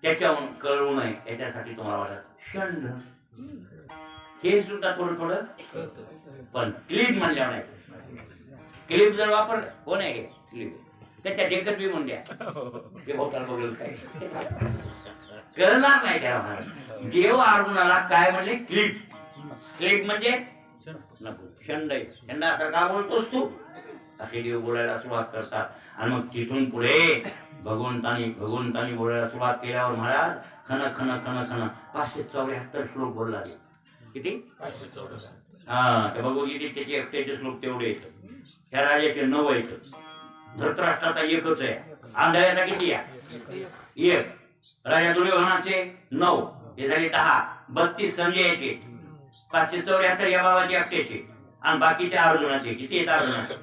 त्याच्याहून कळू नये याच्यासाठी तुम्हाला वाटत षंड हे सुद्धा थोडं थोडं. पण क्लिप म्हणल्यावर नाही. क्लिप जर वापर कोण आहे क्लिप त्याच्या देखत बी म्हणून द्या ते भोवताल बघेल काय करणार नाही. त्याला देव अर्जुनाला काय म्हणले क्लिप. क्लिप म्हणजे नको षंड षंडासारखा का बोलतोस तू असे देव बोलायला सुरुवात करतात. आणि मग तिथून पुढे भगवंतानी बोलायला सुरुवात केल्यावर महाराज खन खन खन खन 574 श्लोक बोलला. किती 574. त्या भगवद्गीतेत त्याचे एकट्याचे श्लोक तेवढे येतं. ह्या राजाचे 9 येतं. धृतराष्ट्राचा एकच आहे. आंधळ्याचा किती आहे 1. राजा दुर्योधनाचे 9 हे झाले 10. 32 संजयाचे 574 या बाबाचे एकट्याचे आणि बाकीचे अर्जुनाचे किती आहेत अर्जुनाचे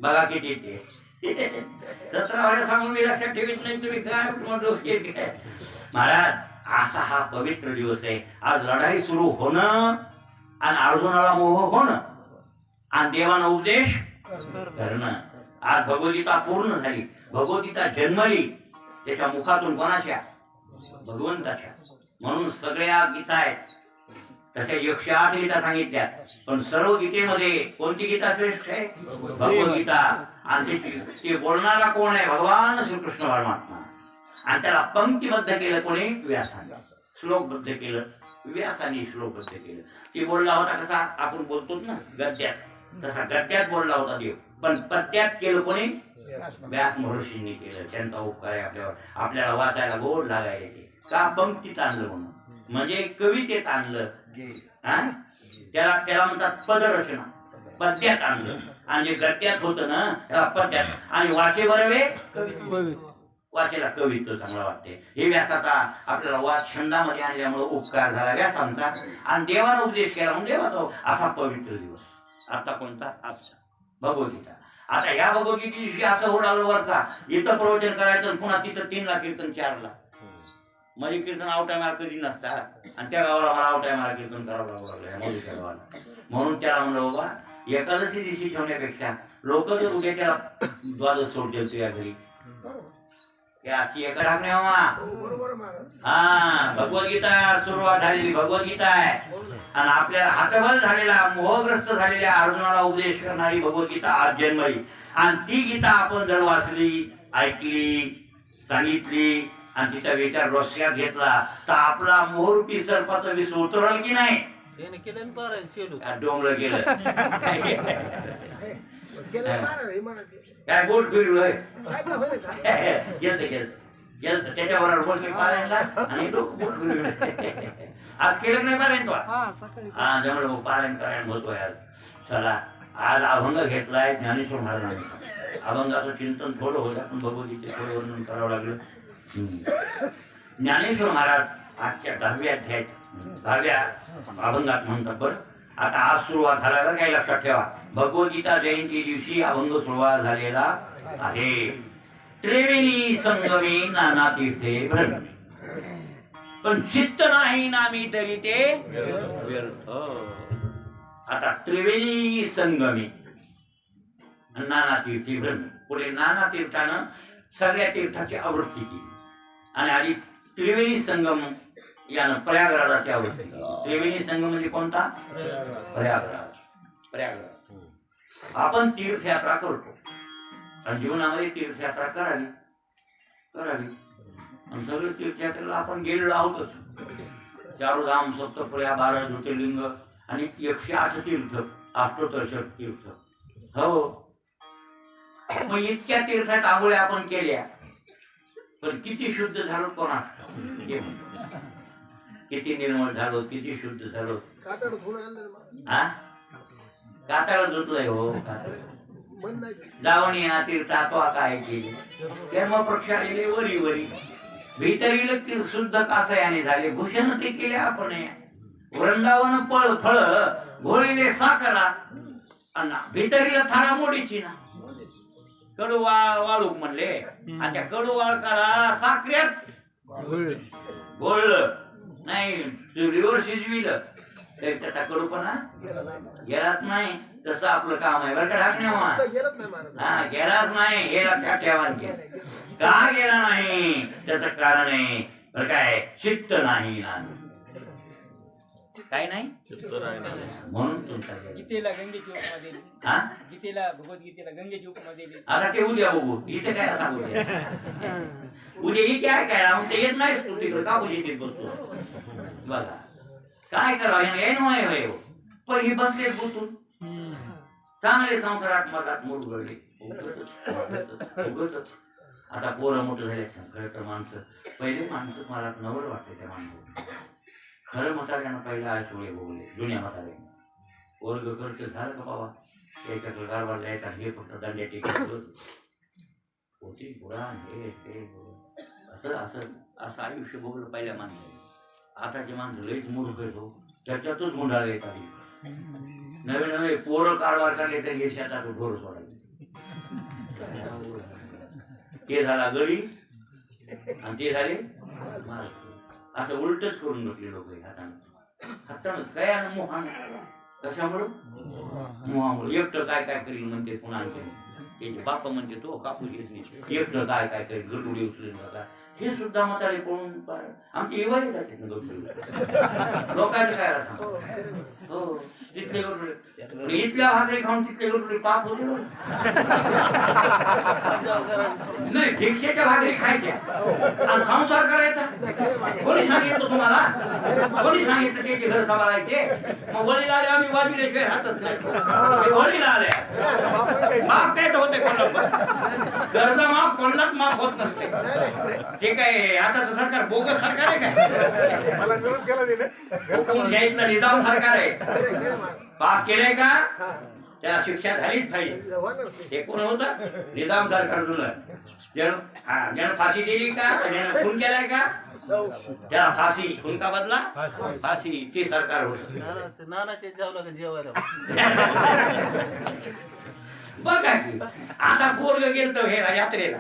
बघा किती येते. 17 वेळा सांगून मी लक्षात ठेवीत नाही तुम्ही काय महाराज. असा हा पवित्र दिवस आहे. आज लढाई सुरू होणं आणि अर्जुनाला मोह होणं आणि देवानं उपदेश करणं. आज भगवद्गीता पूर्ण झाली. भगवद्गीता जन्मली त्याच्या मुखातून कोणाच्या भगवंताच्या. म्हणून सगळ्या गीता आहेत तशा 108 गीता सांगितल्या. पण सर्व गीतेमध्ये कोणती गीता श्रेष्ठ आहे भगवद्गीता. आणि ते बोलणारा कोण आहे भगवान श्रीकृष्ण परमात्मा. आणि त्याला पंक्तीबद्ध केलं कोणी व्यासाने. श्लोकबद्ध केलं व्यासाने. श्लोकबद्ध केलं. ते बोलला होता कसा आपण बोलतो ना गद्यात, तसा गद्यात बोलला होता देव. पण पद्यात केलं कोणी व्यास महर्षींनी केलं. त्यांचा उपकार आहे आपल्यावर. आपल्याला वाचायला गोड लागायला ते का पंक्तीत आणलं म्हणून म्हणजे कवितेत आणलं. त्याला म्हणतात पदरचना. पद्यात आणलं. आणि जे गद्यात होतं ना त्याला पद्यात. आणि वाचे बरवे वाचेला कवित्व चांगला वाटते. हे व्यासाचा आपल्याला वाद छंदामध्ये आणल्यामुळे उपकार झाला व्यासांचा. आणि देवाला उपदेश केला म्हणून देवाचा असा पवित्र दिवस. आता कोणता आजचा भगवद्गीता. आता या भगवद्गीते दिवशी असं होणार वर्षा इथं प्रवचन करायचं पुन्हा तिथं 3 ला कीर्तन 4 ला. माझे कीर्तन आवटायमाला कधी नसतात आणि त्या गावाला मला आवटायमाला कीर्तन करावं लागलं मोदीच्या गावाला. म्हणून त्याला म्हणलं बाबा एकादशी दिवशी ठेवण्यापेक्षा लोक जर उद्या त्याला द्वादश सोडतील तुझ्या घरी भगवद्गीता सुरुवात झालेली भगवद्गीता आहे. आणि आपल्याला हातबल झालेला मोहग्रस्त झालेल्या अर्जुनाला उपदेश करणारी भगवद्गीता आज जन्मली. आणि ती गीता आपण जर वाचली ऐकली सांगितली आणि तिचा विचार रस्त्यात घेतला तर आपला मोहरूपी सर्पाचं विष उतरल की नाही. डोंगलं केलं काय बोट फिरलोय त्याच्याबरोबर बोलते पारायणला आणि डोकं बोट फिरलोय. आज केलं नाही पारायण तो. हा जमलं पारायण करायला महत्व आहे आज. चला आज अभंग घेतलाय ज्ञानेश्वर महाराजांनी. अभंगाचं चिंतन थोडं होतं, पण भगवद्गीते थोडं वर्णन करावं लागलं. ज्ञानेश्वर महाराज आजच्या 10व्या अध्यायात 10व्या अभंगात म्हणतात. बरं, आता आज सुरुवात झाल्यावर काही लक्षात ठेवा, भगवद्गीता जयंती दिवशी अभंग सुरुवात झालेला आहे. त्रिवेणी संगमे नाना तीर्थे भ्रमे, पण चित्त नाही नामी तरी ते व्यर्थ. आता त्रिवेणी संगमे नाना तीर्थी भ्रमे, पुढे नाना तीर्थानं सगळ्या तीर्थाची आवृत्ती केली आणि आधी त्रिवेणी संगम यानं प्रयागराजाची आवृत्ती केली. त्रिवेणी संगम म्हणजे कोणता? प्रयागराज. आपण तीर्थयात्रा करतो आणि जीवनामध्ये तीर्थयात्रा करावी. आणि सगळे तीर्थयात्रेला आपण गेलेलो आहोतच. चारोधाम, सप्तपुर्या, 12 ज्योतिर्लिंग आणि 108 तीर्थ, अष्टोत्तर तीर्थ. हो, मग इतक्या तीर्थात आंघोळ्या आपण केल्या, पण किती शुद्ध झालो कोणा? किती निर्मळ झालो, किती शुद्ध झालो? कातळ धुतलंय हो. जावणी हा तीर्था तो काय केली तेव्हा प्रक्षाळले वरी वरी भीतरील शुद्ध कासयाने झाले भूषण ते केले आपण. वृंदावन पळ फळ घोळीले साकरा अण्णा भीतरीला थारा मोडीची ना. कडू वाळूक म्हणले आणि त्या कडू वाळकाला साखऱ्यात घोळलं नाही, चुलीवर शिजविलं तरी त्याचा कडूपणा गेलाच नाही. तसं आपलं काम आहे बरं का ढाकण्या. हा, गेलाच नाही हे लक्षात ठेवा. का गेला नाही त्याचं कारण आहे बरं काय? चित्त नाही ना. काय नाही म्हणून तुमचा गीतेला गंगेची उपमा दिली. हा, गीतेला भगवद्गीतेला गंगेची उपमा दिली. आता ते उद्या बघू. इथे काय सांगू उद्या ही काय मग ते येत नाही तू तिकडे का उद्या बसतो. बघा काय करावं पण हे बसले बसून चांगले संसारात मधात मुरगळले. आता पोरं मोठं झाले खरं तर माणसं पहिले माणसं मला नवल वाटते त्या माणसं. खरं म्हाताऱ्यानं पहिला आचोळे बोलले जुन्या म्हाताऱ्यानं. वर्ग खर्च झालं का बाबा त्याच्याकडे कारभार जायचा हे फक्त दंड्या टिकत होती पुराण हे ते असं असं असं आयुष्य भोगलं पहिल्या माणसाने. आताचे माणसं लईच मूर्ख येतो त्याच्यातच गुंडाळे येतात. नवे नवे पोरं कारभार चालले तर हे शेतात ढोर सोडायचे. ते झाला गडी आणि ते झाले महाराष्ट्र. असं उलटच करून बसले लोक हातानं काय मोहान. कशामुळं? मोहामुळे. एकटं काय काय करील म्हणते पुन्हा त्याचे बाप्पा म्हणते तो कापूस येत नाही. एकटं काय काय करेल गटुडी उचलून जातात. हे सुद्धा म्हातारे पळून आमची इवाई जाते लोकांचं काय राहतात. हो, तिथले गटुडे इथल्या भाकरी खाऊन तिथले गटुडे पाप होते. नाही, भिक्षेच्या भाकरी खायच्या आणि संसार करायचा. कोणी सांगितलं तुम्हाला? कोणी सांगितलं त्याचे घर सांभाळायचे? मग वडील आले आम्ही वाजविल्याशिवाय राहतच नाही. वडील आले माफ काय तर होते कोणाला. गरजा माफ कोणालाच माफ होत नसते. ते काय आताच सरकार बोगस सरकार आहे काय? हुकुमशाहीतलं निजाम सरकार आहे. पाप केलंय का त्याला शिक्षा झालीच पाहिजे. हे कोण होतं? निजाम सरकार जुनं. ज्यानं फाशी दिली का, ज्यानं खून केलाय का त्याला फाशी, खून का बदला फाशी, ते सरकार होत. नानाचे जेवला जेवायला बघा की आता पोरग गेलत हे यात्रेला.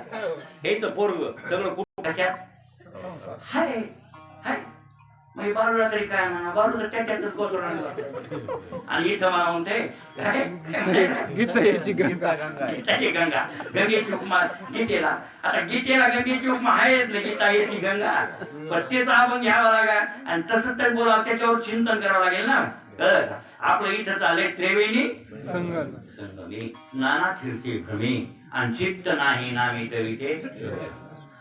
हेच पोरग सगळं कुठं कशात हाय हाय. मग बाळूला तरी काय म्हणा, बाळू तर त्याच्यातच गोचर. आणि इथं मला म्हणते गंगा गंगेची उपमा गीतेला. आता गीतेला गंगेची उपमा आहेच ना, गीता याची गंगा. पण तेच आपण घ्यावा लागा आणि तसंच तर बोलावं, त्याच्यावर चिंतन करावं लागेल ना. कळलं का? आपलं इथं चाललंय त्रिवेणी संगमे नाना तीर्थे भ्रमे आणि चित्त नाही नामी तरी ते.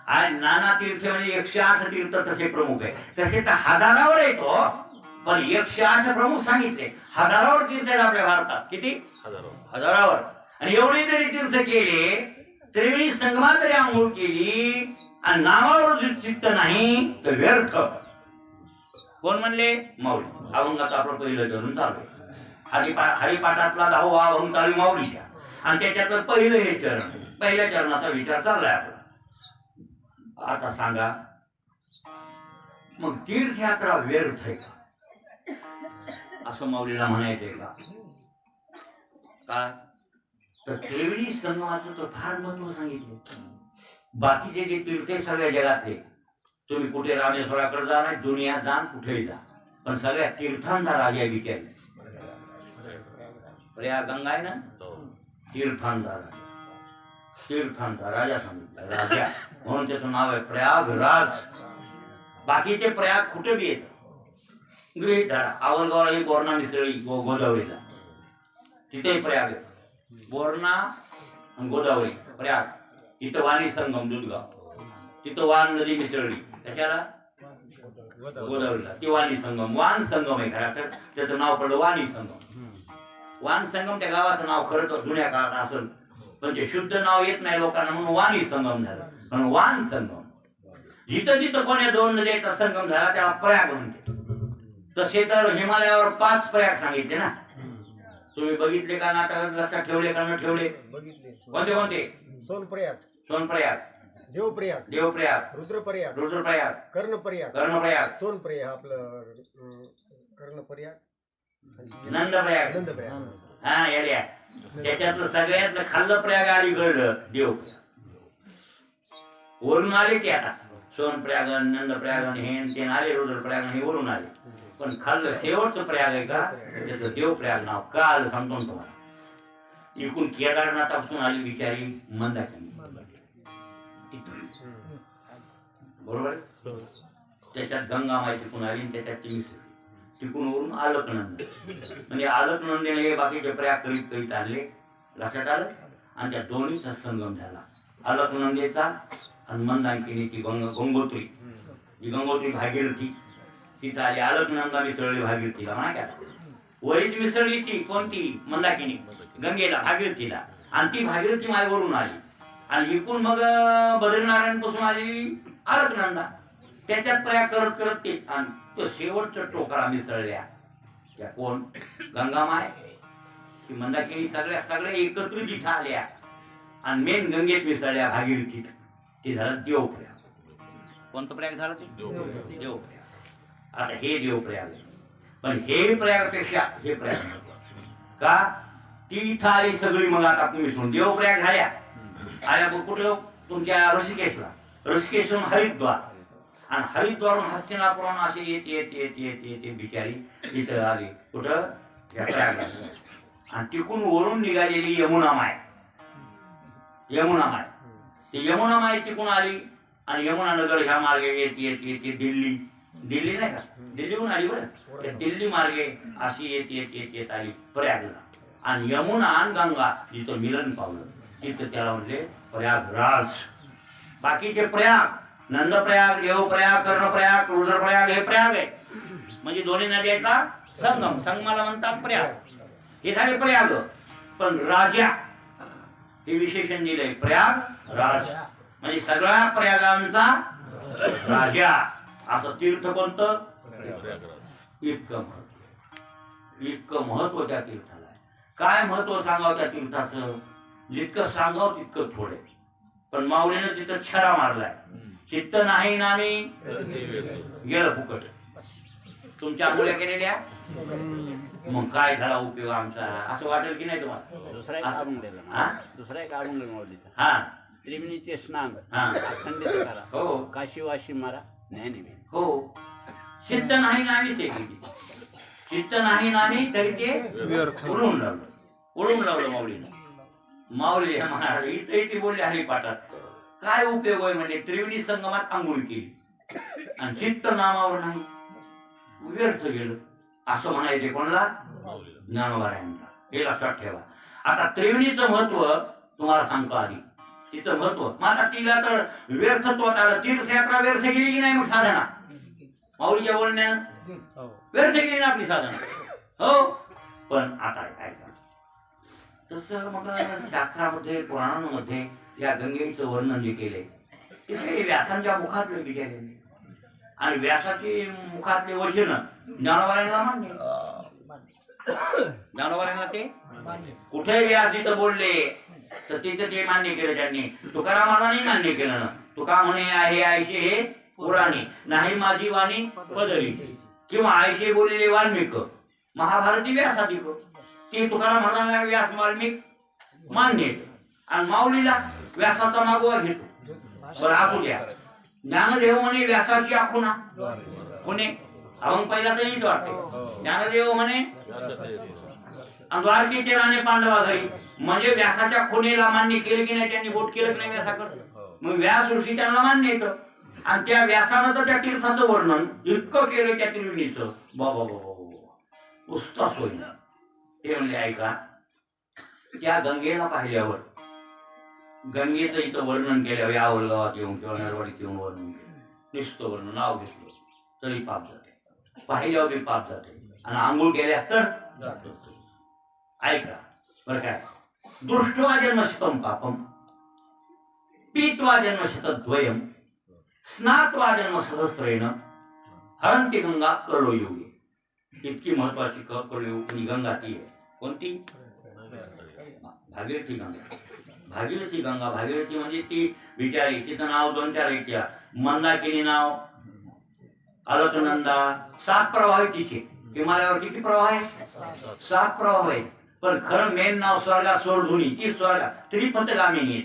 आणि नाना तीर्थ म्हणजे 108 तीर्थ तसे प्रमुख आहे. तसे तर हजारावर येतो, पण 108 प्रमुख सांगितले. हजारावर तीर्थ आहेत आपल्या भारतात. किती? हजारावर. आणि एवढे जरी तीर्थ केले, त्रिवेणी संगमात जरी आंघोळ केली आणि नावावर चित्त नाही तर व्यर्थ. कोण म्हणले? मौली. अभंगाचं आपलं पहिलं धरून चालू. हरिपाठातला 10वा ओंकारी माऊलीच्या, आणि त्याच्यातलं पहिलं हे चरण, पहिल्या चरणाचा विचार चाललाय आपला. आता सांगा मग तीर्थयात्रा व्यर्थ आहे का असं माऊलीला म्हणायचंय का? तर त्रिवेणी संगमाचं तर फार महत्व सांगितलं. बाकीचे जे तीर्थ आहे सगळ्या जगातले, तुम्ही कुठे रामेश्वराकडे जा, नाही दुनिया जा, कुठेही जा, पण सगळ्या तीर्थांचा राजा विचारले. प्रयाग गंगा आहे ना, तीर्थांचा राजा, तीर्थांचा राजा सांगितलं, राजा म्हणून त्याचं नाव आहे प्रयागराज. बाकीचे प्रयाग कुठे बी येत, गृहित धरा आवलगावला ही बोरणा मिसळी गोदावरीला, तिथेही प्रयाग आहे. बोरणा आणि गोदावरी प्रयाग, तिथं वाणी संगम दुधगाव, तिथं वान नदी मिसळली, त्याच्याला गोदावरीला ती वाणी संगम, वान संगम आहे खरा तर त्याचं नाव पडलं वाणी संगम. वान संगम त्या गावाचं नाव खरं तर जुन्या काळात असेल, पण ते शुद्ध नाव येत नाही लोकांना म्हणून वाणी संगम झालं. पण वान संगम जिथं जिथं कोण्या 2 नद्यांचा संगम झाला त्याला प्रयाग म्हणते. तसे तर हिमालयावर 5 प्रयाग सांगितले ना, तुम्ही बघितले का? नाटकात लक्षात ठेवले का न ठेवले? बघितले. कोणते कोणते? सोनप्रयाग, सोनप्रयाग, देवप्रयाग, देवप्रयाग, रुद्रप्रयाग, रुद्रप्रयाग, कर्णप्रयाग, कर्णप्रयाग, सोनप्रयाग, आपलं कर्णप्रयाग, नंदप्रयाग. नंदप्रयाग. हा येड्या, त्याच्यातलं सगळ्यातलं खाल्लं प्रयाग अलीकडलं देवप्रयाग. वरून आले ते आता सोनप्रयाग, नंदप्रयाग हे ते आले, रुद्रप्रयाग हे वरून आले, पण खाल्लं शेवटचं प्रयाग आहे का त्याचं देवप्रयाग नाव का आलं सांगतो ना तुम्हाला. इकडून केदारनाथापासून आली बिचारी मंदाकिनी, बरोबर आहे? त्याच्यात गंगा माई तिकून आली आणि त्याच्यात ती मिसळली, तिकून वरून अलकनंद, म्हणजे अलकनंदीने हे बाकीचे प्रयाग करीत करीत आणले, लक्षात आलं, आणि त्या दोन्हीचा संगम झाला. अलकनंदेचा आणि मंदाकिनीची गंगोत्री, ही गंगोत्री भागीरथी तिथं आली, अलकनंदा मिसळली भागीरथीला, म्हणा काय वरीच मिसळली ती कोणती मंदाकिनी गंगेला भागीरथीला, आणि ती भागीरथी मायवरून आली, आणि इकडून मग बद्रीनारायण पासून आली अलकनंदा, त्याच्यात प्रयाग करत करत ते, आणि तो शेवटच्या टोकरा मिसळल्या त्या कोण? गंगामाय, ती मंदाकिनी, सगळ्या एकत्रित इथं आल्या आणि मेन गंगेत मिसळल्या भागीरथीत. ते झालं देवप्रयाग. कोणतं प्रयाग झालं ते? देवप्रयाग. आता हे देवप्रयाग आहे, पण हे प्रयागपेक्षा हे प्रयाग महत्त्वाचं का? ती इथं आली सगळी, मग आता तुम्ही सोडून देवप्रयाग झाल्या, आल्या मग कुठं? तुमच्या ऋषिकेशला, ऋषिकेशहून हरिद्वार, आणि हरिद्वारून हस्तिनापुरावरून असे येत येत येत येत येत बिचारी इथं आली कुठं? या प्रयागला. आणि तिकून वरून निघालेली यमुना माय, यमुना माय, ती यमुना माय तिकून आली, आणि यमुना नगर ह्या मार्गे येत येत येत दिल्ली, दिल्ली नाही का, दिल्लीहून आली बरं, त्या दिल्ली मार्गे अशी येत येत येत येत आली प्रयागला, आणि यमुना आणि गंगा जिथं मिलन पावलं तिथं त्याला म्हणले प्रयागराज. बाकीचे प्रयाग, नंदप्रयाग, देवप्रयाग, कर्णप्रयाग, रुद्रप्रयाग हे प्रयाग आहे, म्हणजे दोन्ही नद्यांचा संगम, संगमाला म्हणतात प्रयाग. हे झाले प्रयाग. पण राजा हे विशेषण दिलंय, प्रयाग राज, म्हणजे सगळ्या प्रयागांचा राजा. असं तीर्थ कोणतं? इतकं महत्व, इतकं महत्व त्या तीर्थाला आहे. काय महत्व सांगावं त्या तीर्थाचं? जितकं सांगावं तितकं थोडे. पण माऊलीनं तिथं छरा मारलाय, चित्त नाही नामी गेलं फुकट. तुमच्या आंघोळ्या केलेल्या, मग काय झाला उपयोग आमचा? असं वाटेल की नाही तुम्हाला? दुसरा एक अभंग दिला, दुसरा एक अभंग माऊलीचा. हा, त्रिवेणीचे स्नान हा, अखंडित करा, हो, काशीवाशी मारा ज्ञानी. हो. चित्त नाही नामी ते किती, चित्त नाही नामी तरी ते उडून लावलं, उडून लावलं माऊलीनं. माऊली महाराज इथे ती बोलले हरिपाठात, काय उपयोग आहे म्हणजे त्रिवेणी संगमात आंघोळ केली आणि चित्त नामावर नाही, व्यर्थ गेलं असं म्हणायचे कोणाला? ज्ञानोबारायांना. हे लक्षात ठेवा. आता त्रिवेणीचं महत्व तुम्हाला सांगतो आधी, तिचं महत्व. मग आता तिला तर व्यर्थत्वात आलं, तीर्थयात्रा व्यर्थ गेली की नाही? मग साधना माऊलीच्या बोलण्यानं व्यर्थ गेली ना आपली साधना, हो. पण आता ऐका, तसं मग शास्त्रामध्ये, पुराणांमध्ये या गंगेचं वर्णन जे केले ते व्यासांच्या मुखातले बिचारले, आणि व्यासाचे मुखातले वचन ज्ञानोबारायांना मान्य. ज्ञानोबांना ते कुठे व्यास इथं बोलले तर तिथं ते मान्य केलं त्यांनी. तुकारामांना नाही मान्य केलं ना. तुका म्हणे आहे आयशे हे पुराणी नाही माझी वाणी पदरी किंवा आयशे बोललेले वाल्मिक महाभारती व्यासाधिक ते तुकाराम म्हणाला व्यास वाल्मिक मान्य आणि माऊलीला व्यासाचा मागोवा घेतो. बरं असू द्या. ज्ञानदेव म्हणे व्यासाची आखुना कोणे अभंग पहिला तर नीट वाटते. ज्ञानदेव म्हणे आणि द्वारकेचे राणे पांडवा घरी म्हणजे व्यासाच्या खुणेला मान्य केलं की नाही त्यांनी बोट केलं की नाही व्यासाकडे. मग व्यास ऋषी त्यांना मान्य येतं आणि त्या व्यासानं तर त्या तीर्थाचं वर्णन इतकं केलं त्या त्रिवेणीचं बाबा बाबा उस्तास होईल. ते म्हणले ऐका त्या गंगेला पाहिल्यावर गंगेचं इथं वर्णन केल्यावर या गावात येऊन किंवा नरवाडीत येऊन वर्णन केलं नुसतं वर्णन नाव घेतलं तरी पाप जाते. पाहिल्यावर बी पाप जाते आणि आंघोळ केल्यास तर जातो. ऐका बरं काय दृष्ट्वा जन्मशतम पापम पीत्वा जन्मशतद्वयम स्नात्वा जन्म सहस्रेण हरंती गंगा कळोयुगे. इतकी महत्वाची कळोयुगी गंगा ती आहे. कोणती? भागीरथी गंगा. भागीरथी गंगा. भागीरथी म्हणजे ती बिचारी. तिचं नाव 2-4 ऐकल्या. मंदाकिनी नाव, अलकनंदा, 7 प्रवाह आहे तिचे. हिमालयावर किती प्रवाह आहे? 7 प्रवाह आहे. पण खरं मेन नाव स्वर्गा स्वरधुनी. ती स्वर्गा त्रिपथगामिनी आहे.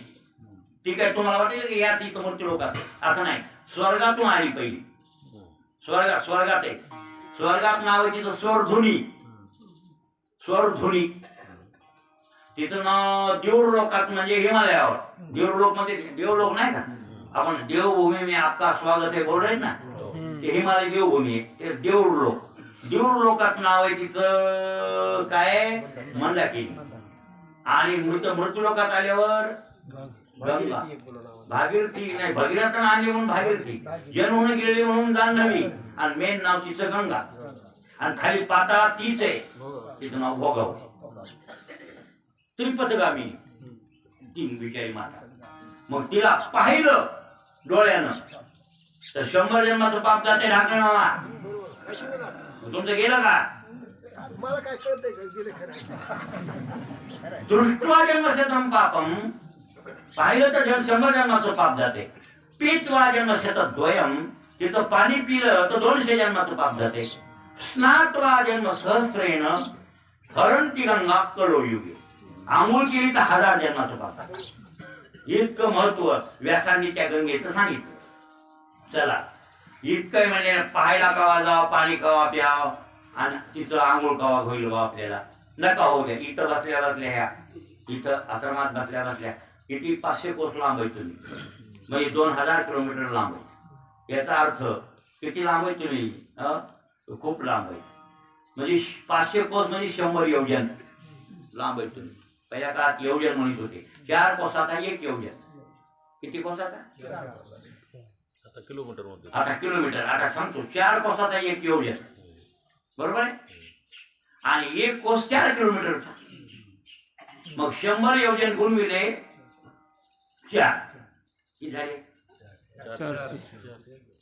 ठीक आहे. तुम्हाला वाटेल की याच इथं मूर्ती लोकात असं नाही. स्वर्गातून आली पहिली. स्वर्गात आहे. स्वर्गात नाव आहे तिचं स्वरधुनी. स्वरधुनी. तिचं नाव देवलोकात म्हणजे हिमालयावर. देवलोक म्हणजे देवलोक नाही का आपण देवभूमी में आपका स्वागत आहे बोल रहे ना ते हिमालय देवभूमी आहे. ते देवलोक. देवलोकात नाव आहे तिचं काय मंदाकिनी. आणि मृत्यू लोकात आल्यावर गंगा. भागीरथी नाही भगीरथानं आणली म्हणून भागीरथी. जन्मून गेली म्हणून जान्हवी आणि मेन नाव तिचं गंगा. आणि खाली पाताळात तीच आहे. तिचं नाव भोगाव. त्रिपथगामिनी ती बिचारी माता. मग तिला पाहिलं डोळ्यानं तर 100 जन्माचं पाप जाते. ढाकणे मामा तुमचं गेलं का? मला काय कळतंय का गेले खरं. दृष्ट्वा जन्मशतम पापम पाहिलं तर 100 जन्माचं पाप जाते. पीत्वा जन्मशतद्वयम तिचं पाणी पिलं तर 200 जन्माचं पाप जाते. स्नात्वा जन्म सहस्रेण हरंती गंगा कळोयुगे. आंघोळ केली तर 1000 जन्माचं पाप. इतकं महत्व व्यासांनी त्या गंगेचं सांगितलं. चला इतकं म्हणजे पाहायला कवा जावं, पाणी कवा प्यावं आणि तिचं आंघोळ कवा होईल बा आपल्याला नका होऊ द्या. इथं बसल्या बसल्या ह्या इथं आश्रमात बसल्या बसल्या किती 500 कोस लांब आहे तुम्ही. म्हणजे 2000 किलोमीटर लांब आहे. याचा अर्थ किती लांब आहे तुम्ही? खूप लांब आहे. म्हणजे 500 कोस म्हणजे 100 योजन लांब आहे तुम्ही. पहिल्या काळात योजन म्हणत होते. 4 कोसाचा 1 योजन. किती कोसाचा? आता किलोमीटर. आता सांगतो 4 कोसाचा 1 योजन बरोबर आहे. आणि 1 कोस 4 किलोमीटरचा. मग 100 योजन गुणविले 4 किती झाले?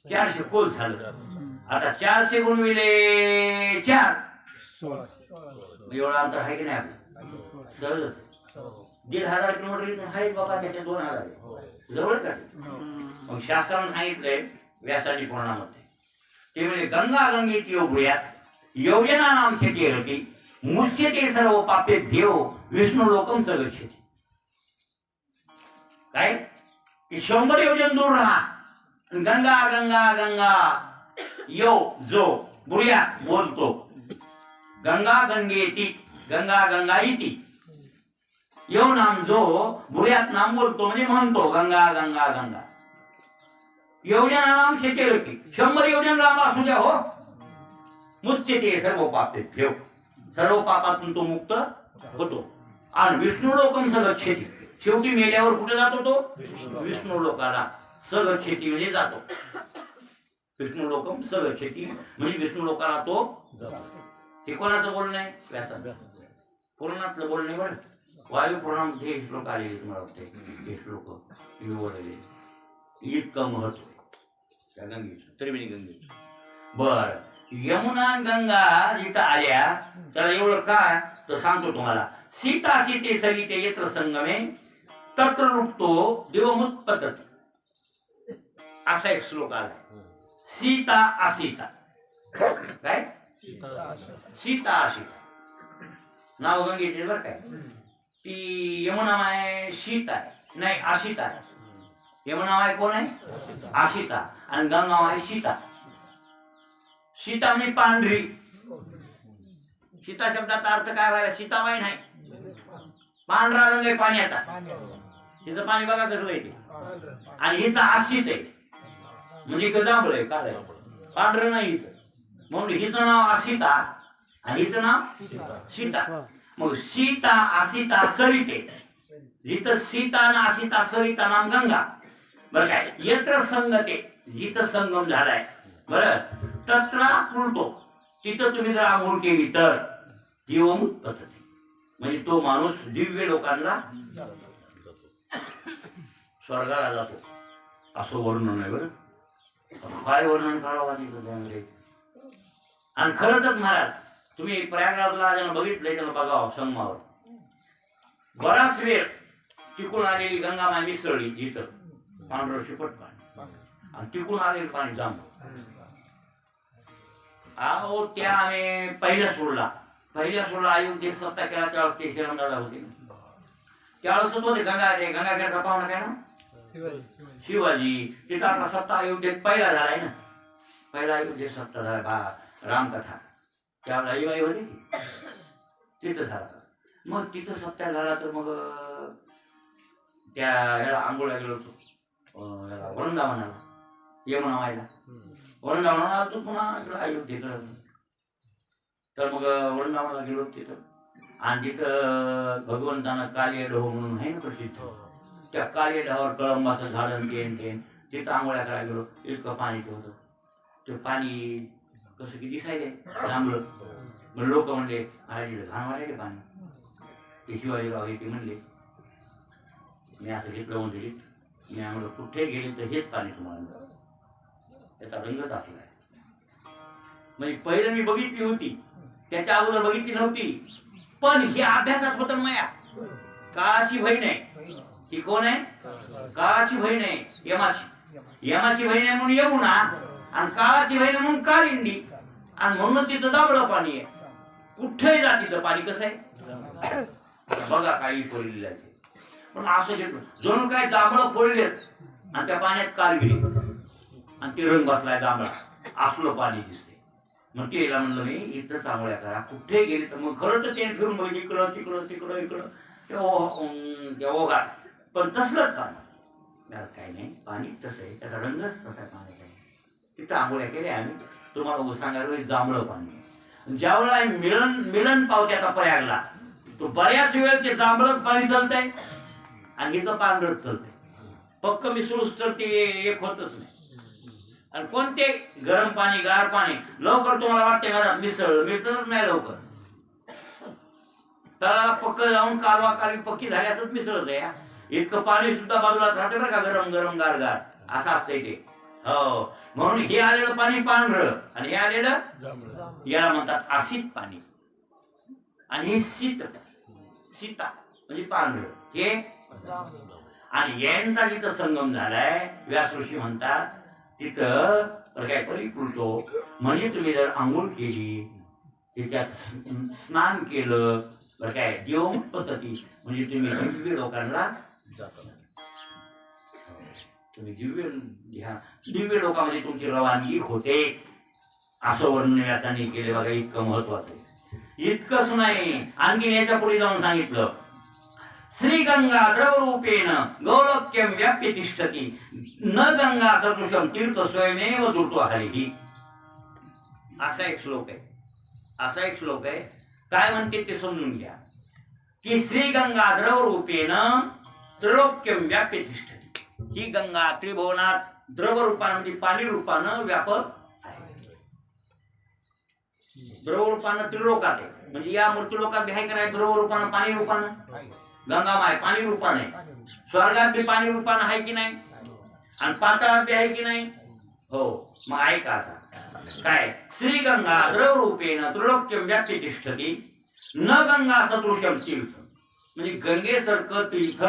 400 कोस झालं. आता 400 गुणविले 4 एवढं अंतर आहे की नाही आपलं? सहज 1500 किलोमीटर आहे बाबा. त्याच्या 2000 आहे जवळ का? मग शास्त्रानं सांगितलंय व्यासाची पुराणामध्ये ते म्हणजे गंगा गंगेची योगुयात योजना नाम शेती रती मुच्यते सर्व पापे देव विष्णू लोकम सगच्छति. काय की 100 योजन दूर राहा. गंगा गंगा गंगा यो जो बुऱ्यात बोलतो गंगा गंगेती गंगा गंगा इति. यो नाम जो बुऱ्यात नाम बोलतो म्हणजे म्हणतो गंगा गंगा गंगा. योजना नाम शेती रती 100 योजन लांब असू द्या हो. मुच्यते सर्व पापे देव सर्व पापातून तो मुक्त होतो. आणि विष्णू लोकम सगच्छति शेवटी मेल्यावर कुठे जातो तो? विष्णू लोकाला. सगच्छति म्हणजे जातो. विष्णू लोकम सगच्छति म्हणजे विष्णू लोकाला तो जातो. हे कोणाचं बोलणं आहे? व्यासाचं. पुराणातलं बोलणं आहे बरं. वायू पुराणामध्ये हे श्लोक आलेले तुम्हाला वाटते. हे श्लोक विवरलेले. इतकं महत्व त्या गंगेचं त्रिवेणी गंगेचं. बर यमुना गंगा जिथं आल्या त्याला एवढं काय तर सांगतो तुम्हाला. सीता सीते सरिते यत्र संगमे तत्र लुप्तो देवमुत्पतती. असा एक श्लोक आला. सीता असीता. काय सीता असीता नाव गंगेचे बरं काय. ती यमुना माय शीत आहे नाही आशिता आहे. यमुना माय कोण आहे आशिता आणि गंगा माय सीता. सीता म्हणजे पांढरी. सीता शब्दाचा अर्थ काय व्हायला सीताबाई नाही. पांढरा रंग आहे पाण्याचा. हिचं पाणी बघा कसलं आहे ते. आणि हिचं आशित आहे म्हणजे गदाबळ आहे काळ आहे पांढरं नाही हिचं. म्हणून हिचं नाव आशिता आणि हिचं नाव सीता. मग सीता आसिता सरिते. जिथं सीता आणि आसिता सरिता नाम गंगा. बरं काय यत्र संगते जिथं संगम झालाय बरं तत्रा पुरतो. तिथं तुम्ही जर आंघोळ केली तर जीवमुत्पतती म्हणजे तो माणूस दिव्य लोकांना स्वर्गाला जातो असं वर्णन आहे. बरं काय वर्णन करावं तिथं. आणि खरंच महाराज तुम्ही प्रयागराजला ज्यानं बघितलंय त्यानं बघावं संगमावर. बराच वेळ तिकून आलेली गंगा माय मिसळली इथं पांढरं शिपट पाणी आणि तिकून आलेलं पाणी जांभूळ. अहो त्या आम्ही पहिल्या सोडला अयोध्येत सत्ता केला त्यावेळेस ते श्रीरामदादा होते. त्यावेळेस होते गंगाखेडचा पाहुणा काय ना शिवाजी. तिथं आपला सत्ता अयोध्येत पहिला झालाय ना. पहिला अयोध्येत सत्ता झाला रामकथा त्यावेळेला आई होती तिथं झाला. मग तिथं सत्ता झाला तर मग त्या ह्याला आंघोळ्या गेलो होतो वृंदावनाला यमुना व्हायला. वृंदावनाला तू पुन्हा अयोध्येत. तर मग वृंदावनाला गेलो तिथं आणि तिथं भगवंतानं कालियडहो म्हणून आहे ना प्रसिद्ध. त्या कालियडहावर कळंबाचं झाडं केन तिथं आंघोळ्या करायला गेलो. इतकं पाणी होतं. ते पाणी कसं की दिसायले थांबलं. मग लोक म्हणले अरे घाण वाटायले पाणी. ते शिवाजीराव हे ते म्हणले मी असं घेतलं म्हणजे मी आम्हाला कुठे गेले तर हेच पाणी तुम्हाला मिळालं. त्याचा रंग दाखला आहे. म्हणजे पहिलं मी बघितली होती त्याच्या अगोदर बघितली नव्हती. पण हे अभ्यासात होतं माया. काळाची बहीण आहे. ही कोण आहे काळाची बहीण आहे यमाची. यमाची बहीण आहे म्हणून यमुना आणि काळाची बहीण म्हणून कालिंदी. आणि म्हणून तिथं दाबळं पाणी आहे. कुठेही जा तिथं पाणी कसं आहे बघा काही फोडलेलं आहे. पण असं घेतलं जणू काय दाबळं फोडलेत आणि त्या पाण्यात कालविली आणि ते रंग बसलाय दाबळा असलं पाणी दिसते. मग तेला म्हणलं मी इथं चांगल्या करा. कुठे गेले तर मग खरं तर ते फिरून बघितलं इकडं तिकडं तिकडं इकडं त्या ओघात. पण तसलंच पाणी काही नाही. पाणी तसं आहे त्याचा रंगच तसा पाण्याचा आहे. तिथं आंघोळ्या केल्या आम्ही. तुम्हाला सांगायला जांभळं पाणी. ज्यावेळेला मिलन पावते आता प्रयागला तो बऱ्याच वेळ ते जांभळच पाणी चालतंय आणि हिचं पांढरच चालतंय. पक्क मिसळूस तर ते एक होतच नाही. आणि कोणते गरम पाणी गार पाणी लवकर तुम्हाला वाटते घरात मिसळच नाही लवकर. तळाला पक्क जाऊन कालवा कालवी पक्की झाल्यासच मिसळत आहे. इतकं पाणी सुद्धा बाजूला राहते बरं का गरम गरम गार गार असं असतंय ते. हो म्हणून हे आलेलं पाणी पांढरं आणि हे आलेलं याला म्हणतात आसित पाणी. आणि हे सीता म्हणजे पांढरं हे. आणि यांचा जिथं संगम झालाय व्यास ऋषी म्हणतात तिथं काय परिपूर्तो म्हणजे तुम्ही जर आंघोळ केली त्याच्यात स्नान केलं बरं काय देव पद्धती म्हणजे तुम्ही दिव्य लोकांना तुम्ही दिव्य लोकांमध्ये तुमची रवानगी होते. असं वर्णन व्यासाने केले बघा. इतकं महत्वाचं आहे. इतकंच नाही आणखीन याच्या पुढे जाऊन सांगितलं श्रीगंगा द्रवरूपेण गौरक्यम व्याप्य तिष्ठती न गंगा सदृशम तीर्थ स्वयमेव जुळतो हरिही. असा एक श्लोक आहे. काय म्हणते ते समजून घ्या की श्रीगंगा द्रवरूपेण त्रिलोक्यम व्याप्य तिष्ठती. ही गंगा त्रिभुवनात द्रवरूपानं म्हणजे पाणी रूपानं व्यापक आहे. द्रवरूपानं त्रिलोकात आहे म्हणजे या मृत्यूलोकात आहे का नाही. द्रवरूपानं पाणी रूपानं गंगा माय पाणी रूपाने स्वर्गात बी पाणी रूपानं आहे की नाही आणि पाताळात बी आहे की नाही. हो मग ऐका आता काय श्री गंगा द्रवरूपेण त्रिलोक्यम व्याप्ती तिष्ठती न गंगा सदृशम तीर्थ, म्हणजे गंगेसारखं तीर्थ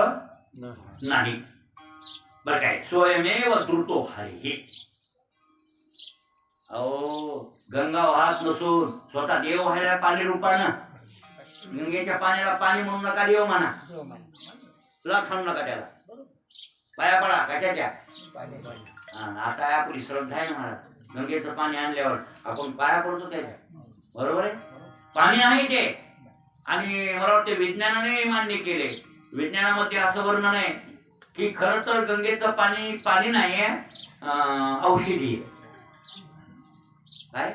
नाही. बरं काय स्वयमेव द्रुतो हरिः. अहो गंगा वाहत नसून स्वतः देव व्हायला पाणी रूपानं, गंगेच्या पाण्याला पाणी म्हणून नका देव म्हणा, तुला खाऊ नका त्याला, पाया पडा कशाच्या. आता आपली श्रद्धा आहे महाराज, गंगेचं पाणी आणल्यावर आपण पाया पडतो त्याच्या, बरोबर आहे. पाणी नाही ते, आणि मला वाटते विज्ञानाने मान्य केले, विज्ञानामध्ये असं वर्णन आहे की खरं तर गंगेचं पाणी पाणी नाही आहे, औषधी आहे. काय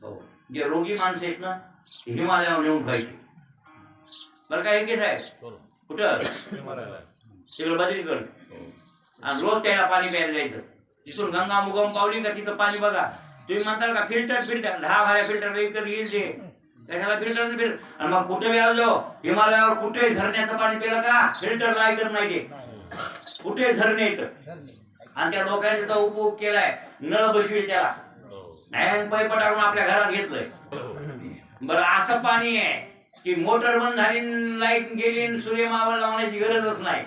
हो, जे रोगी माणसं आहेत ना हिमालयावर नेऊन खायचे. बरं काय हेच आहे कुठं तिकडं बद्रीकडे, आणि रोज त्याला पाणी प्यायला जायचं. तिथून गंगा मुगम पावली का तिथं पाणी बघा, तुम्ही म्हणताल का फिल्टर 10 भाऱ्या फिल्टर वेगळं येईल ते, त्याच्याला फिल्टर. आणि मग कुठे व्याजलो हिमालयावर, कुठे झरण्याचं पाणी पिलं का फिल्टर ऐकत नाही ते, कुठे झरणे येतं. आणि त्या लोकांचा उपयोग केलाय, नळ बसवी त्याला नाही, पैप टाकून आपल्या घरात घेतलंय. बरं असं पाणी आहे की मोटर बंद झाली, लाईट गेली, सूर्य मावळ लावण्याची गरजच नाही,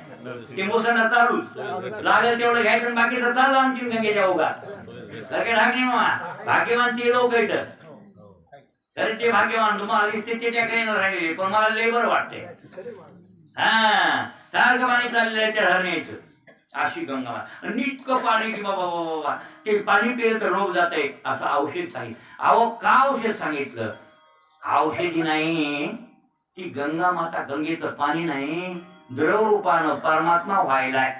ते मुसंडा चालू लागेल तेवढं घ्यायचं, बाकी तर चालू आमची गंगेच्या ओघात. भाग्यवान ते लोक आहेत, तरी ते भाग्यवान. तुम्हाला ते राहिलेले, पण मला लेबर वाटते. हा सारखं पाणी चाललेलं आहे त्या धरण्याचं, अशी गंगा. इतकं पाणी की बाबा बाबा ते पाणी पिलं तर रोग जात आहे, असं औषध सांगितलं. अहो का औषध सांगितलं? औषधी नाही ती गंगा माता, गंगेचं पाणी नाही, द्रव रूपानं परमात्मा व्हायलाय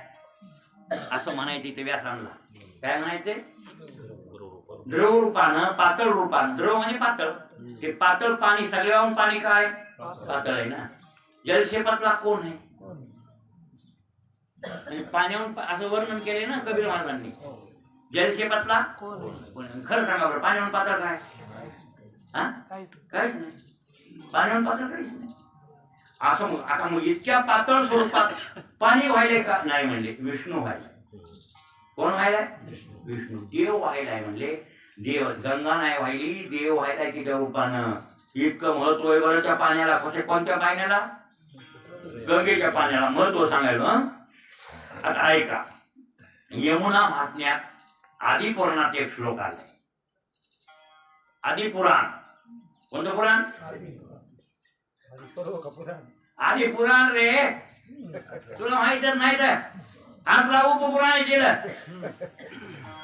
असं म्हणायचे ते व्यासांना. काय म्हणायचे? द्रव रूपानं, पातळ रूपानं. द्रव म्हणजे पातळ, ते पातळ पाणी, सगळ्याहून पाणी काय पातळ आहे ना. जलशेपातला कोण आहे? पाण्याहून असं वर्णन केले ना कबीर महाराजांनी, जलशेपातला कोण. खरं सांगा बरं, पाण्याहून पातळ काय? काहीच नाही, पाण्याहून पातळ काहीच नाही. असं मग आता मग इतक्या पातळ स्वरूपात पाणी व्हायलंय का? नाही म्हणले, विष्णू व्हायलाय. कोण व्हायलाय? विष्णू. देव व्हायलाय म्हणले. देव, गंगा नाही व्हायली, देव व्हायलाय तिच्या रूपानं. इतकं महत्व आहे बरं त्या पाण्याला. कोणत्या पाण्याला? गंगेच्या पाण्याला महत्व सांगायला. आता ऐका, यमुना महात्म्यात आदिपुराणात एक श्लोक आलाय. आदिपुराण. कोणतं पुराण? आदिपुराण रे, तुला माहितच नाही तर 18 उपपुराण केलं.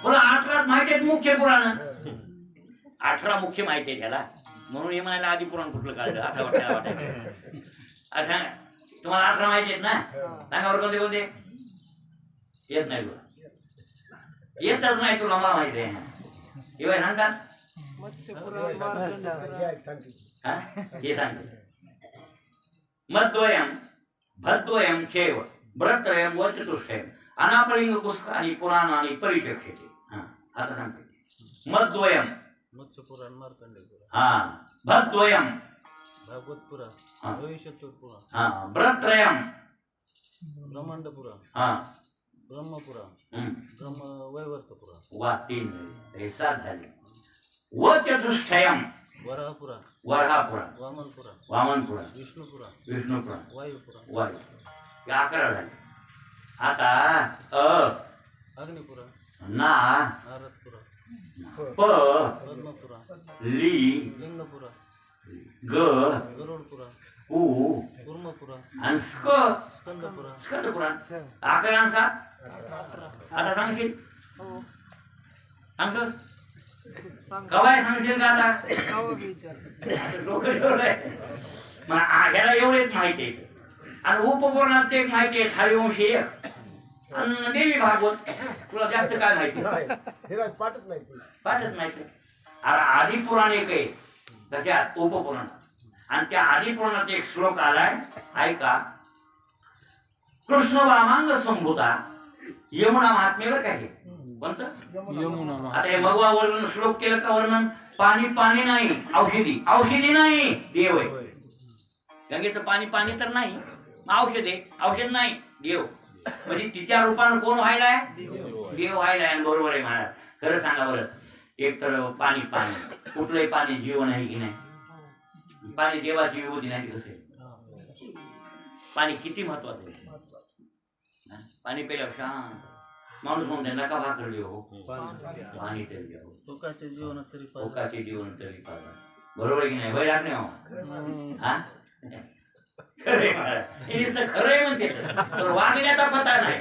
बोला 18 माहिती आहेत मुख्य पुराण, 18 मुख्य माहिती आहे त्याला, म्हणून हे म्हणायला आदिपुराण कुठलं काढलं असं वाटायला. अच्छा, तुम्हाला 18 माहिती आहेत ना? सांगा कोणते कोणते? येत नाही तुला? येतच नाही तुला? मला माहिती आहे. हे सांगतात हे सांगते. मद्वयम भद्वयम खेव व्रतयम व चतुष्टयम अनापलिंग पुष्कानि पुराणानि परिचक्षते. आता सांगते मद्वयम, मत्स्य पुराण, मार्कंडेय पुराण, हा भद्वयम भागवत पुराण, भविष्यत्व पुराण, हा व्रत्रयम ब्रह्मांड पुराण, हा ब्रह्म पुराण, ब्रह्म वैवर्त पुराण. वा 3 हे 7 झाले. व चतुष्टयम वराह पुराण, वराह पुराण, वामन पुराण, वामन पुराण, विष्णू पुराण, विष्णू पुराण, वायू पुराण, वायू. हे 11 झाले. आता अग्नि पुराण, ना नारद पुराण, प पद्म पुराण, ली लिंग पुराण, ग गरुड पुराण, उ कूर्म पुराण, आणि स्क स्कंद पुराण, स्कंद पुराण. 11 आता सांगशील? सांगतो कवाय सांगशील का आता? ह्याला एवढेच माहिती आहे. आणि उपपुराणात एक माहिती आहे, हरिवंशी आणि देवी भागवत. तुला जास्त काय माहिती? पाठच नाही. पाठच नाही. अरे आदिपुराण एक आहे त्याच्यात, उपपुराण. आणि त्या आदिपुराणात एक श्लोक आलाय, ऐका. कृष्ण वामांग संभूता यमुना महात्मेवर काय कोणतं? आता हे मगवा वर्णन श्लोक केलं का वर्णन? पाणी पाणी नाही, औषधी औषधी नाही, देव आहे. गंगेचं पाणी पाणी तर नाही, औषध आहे, औषध नाही, देव. म्हणजे तिच्या रूपानं कोण व्हायलाय? देव व्हायलाय. बरोबर आहे महाराज. खरं सांगा बरं, एक तर पाणी पाणी कुठलंही पाणी जीवन आहे की नाही. पाणी देवाची विभूती नाही कसे. पाणी किती महत्वाचं आहे. पाणी प्यायला शांत माणूस म्हणते नका भाकरली हो पाणी तरी द्या. लोकांच्या जीवनात तरी पाहिजे. लोकांचे जीवन तरी पाहिजे. बरोबर आहे की नाही. बैराग नाही हो. हा खरे खरंय म्हणते पण वागण्याचा पता नाही.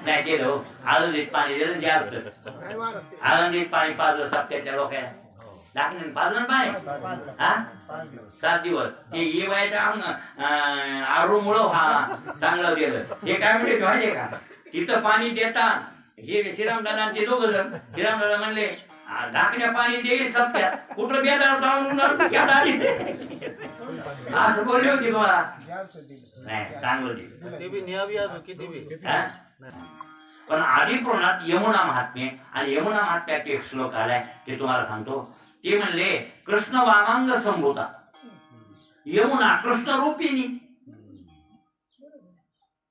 नाही केलं आळंदीत पाणी दिलं जास्त. आळंदीत पाणी पाजलं सप्त्यातल्या लोकांना दाखवून पाजलं पाणी. हा 7 दिवस ते येवायच्या आरूमुळं चांगलं गेलं. हे काय म्हणते माहितीये का तिथं पाणी देता हे श्रीरामदादा ते दोघं जण श्रीरामदादा म्हणले ढाकण्या पाणी देईल सप्त्यात कुठं बेदार जाऊन असं बोलले होते तुम्हाला. नाही चांगलं दिलं ते बी न्यावी अजून किती बी. पण आधी पुराणात यमुना महात्म्य आणि यमुना महात्म्यात एक श्लोक आलाय ते तुम्हाला सांगतो. ते म्हणले कृष्ण वामांग संभूता यमुना कृष्ण रूपिणी.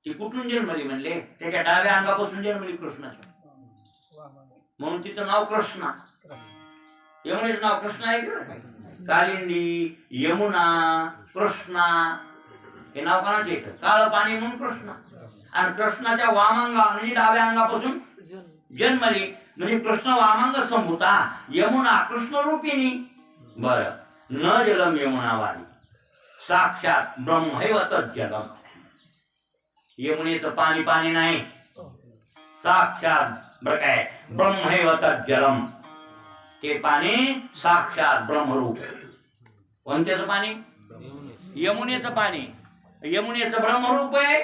ती कुठून जन्मली म्हणले त्याच्या डाव्या अंगापासून जन्मली कृष्णाच्या म्हणून तिचं नाव कृष्णा. यमुनेचं नाव कृष्णा आहे का. कालिंदी यमुना कृष्णा हे नाव कोणाचं येतं. काळं पाणी म्हणून कृष्णा आणि कृष्णाच्या वामांगा म्हणजे डाव्या अंगापासून जन्मली म्हणजे कृष्ण वामांग संभूता यमुना कृष्ण रूपिणी. बर न जलम यमुना वाली साक्षात ब्रह्मैव तज्जलम. यमुनेचं पाणी पाणी नाही साक्षात बर काय ब्रह्मैव तज्जलम. ते पाणी साक्षात ब्रह्मरूप. कोणत्याचं पाणी. यमुनेचं पाणी. यमुनेचं ब्रह्मरूप आहे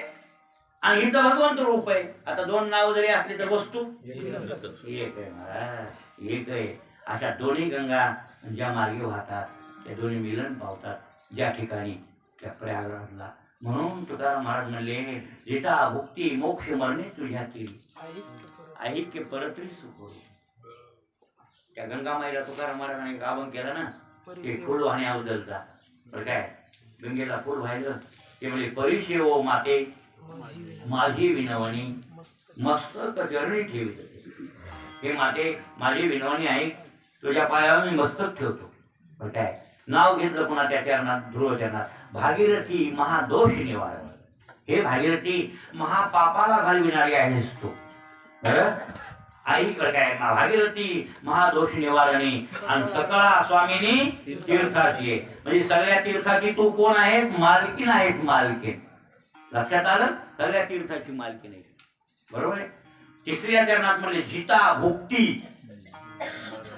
आणि हिचं भगवंत रूप आहे. आता 2 नाव जरी असली तर वस्तू एक आहे महाराज एक आहे. अशा दोन्ही गंगा ज्या मार्गे वाहतात त्या दोन्ही मिलन पावतात ज्या ठिकाणी त्या प्रयागराजला. म्हणून तुकाराम महाराज म्हणले जिता भुक्ती मोक्ष मरणे तुझ्याची ऐक्य परत्री सुख. त्या गंगा माईला तुकाराम महाराजांनी गाभण केलं ना ते फुल वाहण्या उदलचा. बरं काय गंगेला फुल व्हायलं ते म्हणजे परिसेवो माते माझी विनवणी मस्तक चरणी ठेवित. हे माते माझी विनवणी आहे तुझ्या पायावर मी मस्तक ठेवतो. बरं काय नाव घेतलं पुन्हा त्या चरणात ध्रुव चरणात भागीरथी महादोष निवारण. हे भागीरथी महापापाला घालविणारी आहेस तू. बरं आईकडे काय भागीरथी महादोष निवारणी आणि सकळा स्वामिनी तीर्थाची म्हणजे सगळ्या तीर्थाची तू कोण आहेस मालकीन आहेस. मालकीन लक्षात आलं. सगळ्या तीर्थाची मालकीन आहे. बरोबर आहे. तिसऱ्या चरणात म्हणले जिता भुक्ती.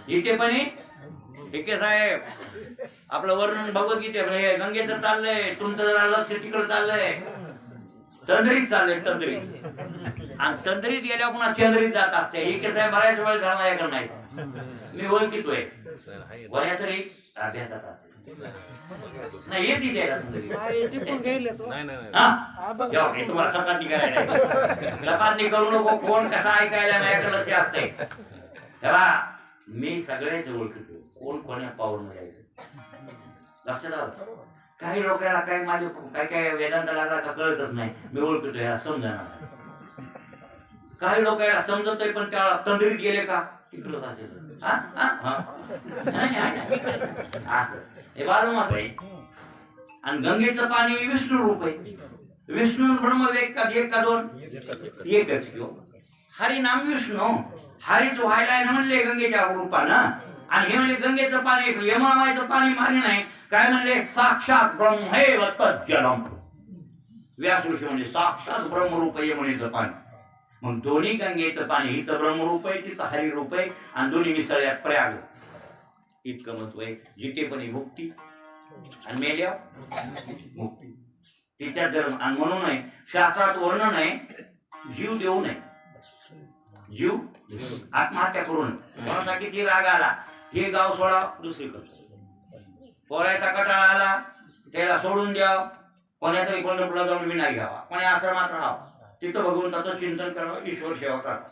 इथे पण एके साहेब आपलं वर्णन भगवद्गीते गंगेचं चाललंय तुमचं जरा लक्ष तिकडे चाललंय तंद्रीत चाललंय तंद्रीत आणि तंद्रीत गेल्यावर पुन्हा चंद्रीत जात असते. एके साहेब बऱ्याच वेळ धर्मायाकडे नाही मी ओळखितोय वया तरी अभ्यासात नाही येते त्याला तुम्हाला सकाळनी करायला सकाळनी करू नको. कोण कसा ऐकायला माझ्याकडे लक्ष असते तेव्हा मी सगळेच ओळखतो कोण कोण्या पाऊल जायचं. लक्षात आलं. काही लोकांना काही माझे काय काय वेदांत लागला का कळतच नाही. मी ओळखतो ह्याला समजणार. काही लोक याला समजतोय पण त्या तंद्रीत गेले का तिकडं असेल हे बालमास आहे. आणि गंगेचं पाणी विष्णू रूप आहे. विष्णू ब्रह्म एक का 2 एकच किंवा हरी नाम विष्णू हरीच व्हायला म्हणले गंगेच्या रूपानं. आणि हे म्हणजे गंगेचं पाणी यमुनामाईचं पाणी मागे नाही काय म्हणले साक्षात ब्रह्मैव तज्जलम. व्यास ऋषी म्हणजे साक्षात ब्रह्मरूप यमुनेचं पाणी. मग दोन्ही गंगेचं पाणी हिचं ब्रह्मरूप आहे तिचं हरी रूप आहे आणि दोन्ही मिसळ्यात प्रयाग. इतकं महत्व आहे. जिथे पण मुक्ती आणि मेल्या मुक्ती तिच्यात धर्म. आणि म्हणून आहे शास्त्रात वर्णन आहे जीव देऊ नये. जीव आत्महत्या करून कोणाचा किती राग आला हे गाव सोडा दुसरीकडे. पोरायचा कटाळा आला त्याला सोडून द्या. कोण्या तरी पंढरपूरला जाऊन विनाय घ्यावा. कोण्या आश्रमात राहावं तिथं भगवंताचं चिंतन करावं. ईश्वर सेवा करावं.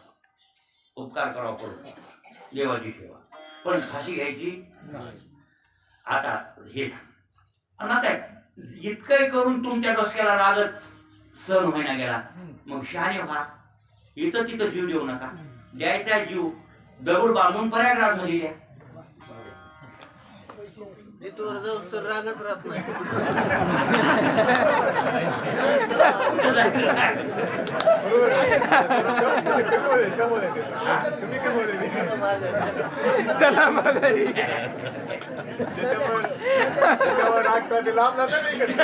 उपकार करावा पडतो देवाची सेवा. पण फाशी घ्यायची आता हे सांग. आता इतकंही करून तुमच्या डोसक्याला रागच सहन होईना गेला मग शहाणे व्हा. इथं तिथं जीव देऊ नका. द्यायचा जीव दगड बांधून प्रयागराज मध्ये द्या. तिथवर जाऊस तर रागच राहत नाही. तुम्ही काय बोलले? त्याच्यावर राग का ते लांब जातं नाही कधी.